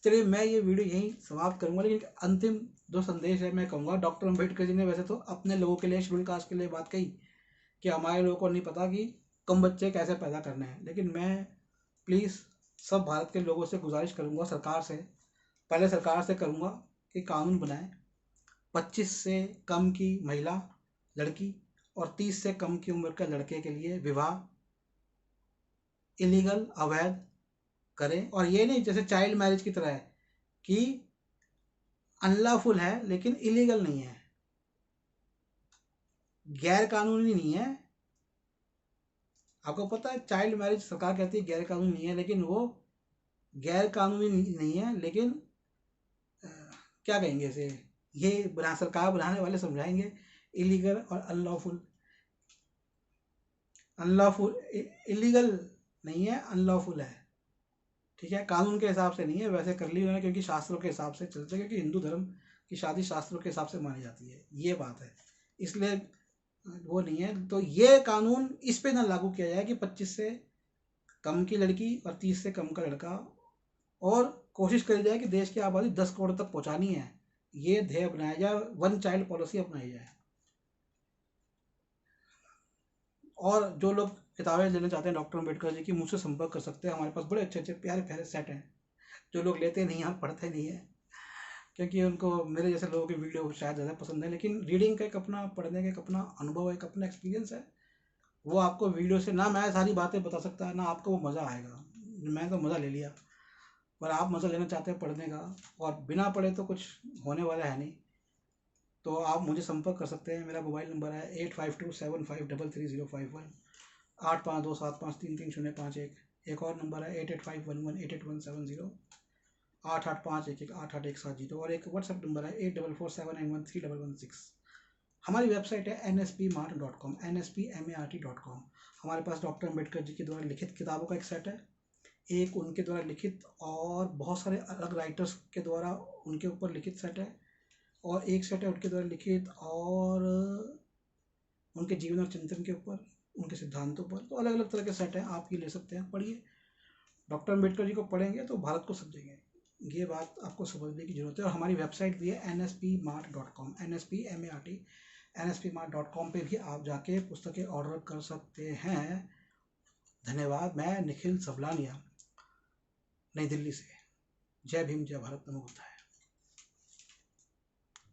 चलिए, मैं ये वीडियो यहीं समाप्त करूंगा, लेकिन अंतिम जो संदेश है मैं कहूँगा, डॉक्टर अम्बेडकर जी ने वैसे तो अपने लोगों के लिए, शेड्यूल कास्ट के लिए बात कही कि हमारे लोगों को नहीं पता कि कम बच्चे कैसे पैदा करने हैं, लेकिन मैं प्लीज़ सब भारत के लोगों से गुजारिश करूँगा, सरकार से, पहले सरकार से करूँगा कि कानून बनाए 25 से कम की महिला, लड़की और 30 से कम की उम्र के लड़के के लिए विवाह इलीगल, अवैध करें। और ये नहीं जैसे चाइल्ड मैरिज की तरह है कि अनलॉफुल है लेकिन इलीगल नहीं है, गैर कानूनी नहीं है। आपको पता है चाइल्ड मैरिज सरकार कहती है गैर कानूनी नहीं है, लेकिन वो गैर कानूनी नहीं है, लेकिन क्या कहेंगे इसे, ये सरकार बनाने वाले समझाएंगे इलीगल और अनलॉफुल। अनलॉफुल इलीगल नहीं है, अनलॉफुल है, ठीक है, कानून के हिसाब से नहीं है। वैसे कर ली उन्होंने क्योंकि शास्त्रों के हिसाब से चलते, क्योंकि हिंदू धर्म की शादी शास्त्रों के हिसाब से मानी जाती है, ये बात है, इसलिए वो नहीं है। तो ये कानून इस पे ना लागू किया जाए कि 25 से कम की लड़की और 30 से कम का लड़का, और कोशिश करी जाए कि देश की आबादी 10 करोड़ तक पहुंचानी है, ये ध्येय अपनाया जाए, वन चाइल्ड पॉलिसी अपनाई जाए। और जो लोग किताबें लेना चाहते हैं डॉक्टर अम्बेडकर जी की, मुझसे संपर्क कर सकते हैं, हमारे पास बड़े अच्छे अच्छे प्यारे प्यारे सेट हैं। जो लोग लेते नहीं हैं, पढ़ते नहीं है, क्योंकि उनको मेरे जैसे लोगों की वीडियो शायद ज़्यादा पसंद है, लेकिन रीडिंग का एक अपना, पढ़ने का एक अपना अनुभव, एक अपना एक्सपीरियंस है। वो आपको वीडियो से ना मैं सारी बातें बता सकता है, ना आपको वो मज़ा आएगा। मैं तो मज़ा ले लिया, पर आप मज़ा लेना चाहते हैं पढ़ने का, और बिना पढ़े तो कुछ होने वाला है नहीं, तो आप मुझे संपर्क कर सकते हैं। मेरा मोबाइल नंबर है 8527533051, 8527533051। एक और नंबर है 8851188170, 8851188170, और एक व्हाट्सएप नंबर है 8447913116। हमारी वेबसाइट है nspmart.com, nspmart.com। हमारे पास डॉक्टर अम्बेडकर जी के द्वारा लिखित किताबों का एक सेट है, एक उनके द्वारा लिखित और बहुत सारे अलग राइटर्स के द्वारा उनके ऊपर लिखित सेट है, और एक सेट है उनके द्वारा लिखित और उनके जीवन और चिंतन के ऊपर, उनके सिद्धांतों पर। तो अलग अलग तरह के सेट हैं, आप ये ले सकते हैं, पढ़िए। डॉक्टर अम्बेडकर जी को पढ़ेंगे तो भारत को समझेंगे, ये बात आपको समझने की जरूरत है। और हमारी वेबसाइट भी है nspmart.com, nspmart.com पे भी आप जाके पुस्तकें ऑर्डर कर सकते हैं। धन्यवाद। मैं निखिल सबलानिया, नई दिल्ली से। जय भीम, जय भारत, नमो बुद्धाय।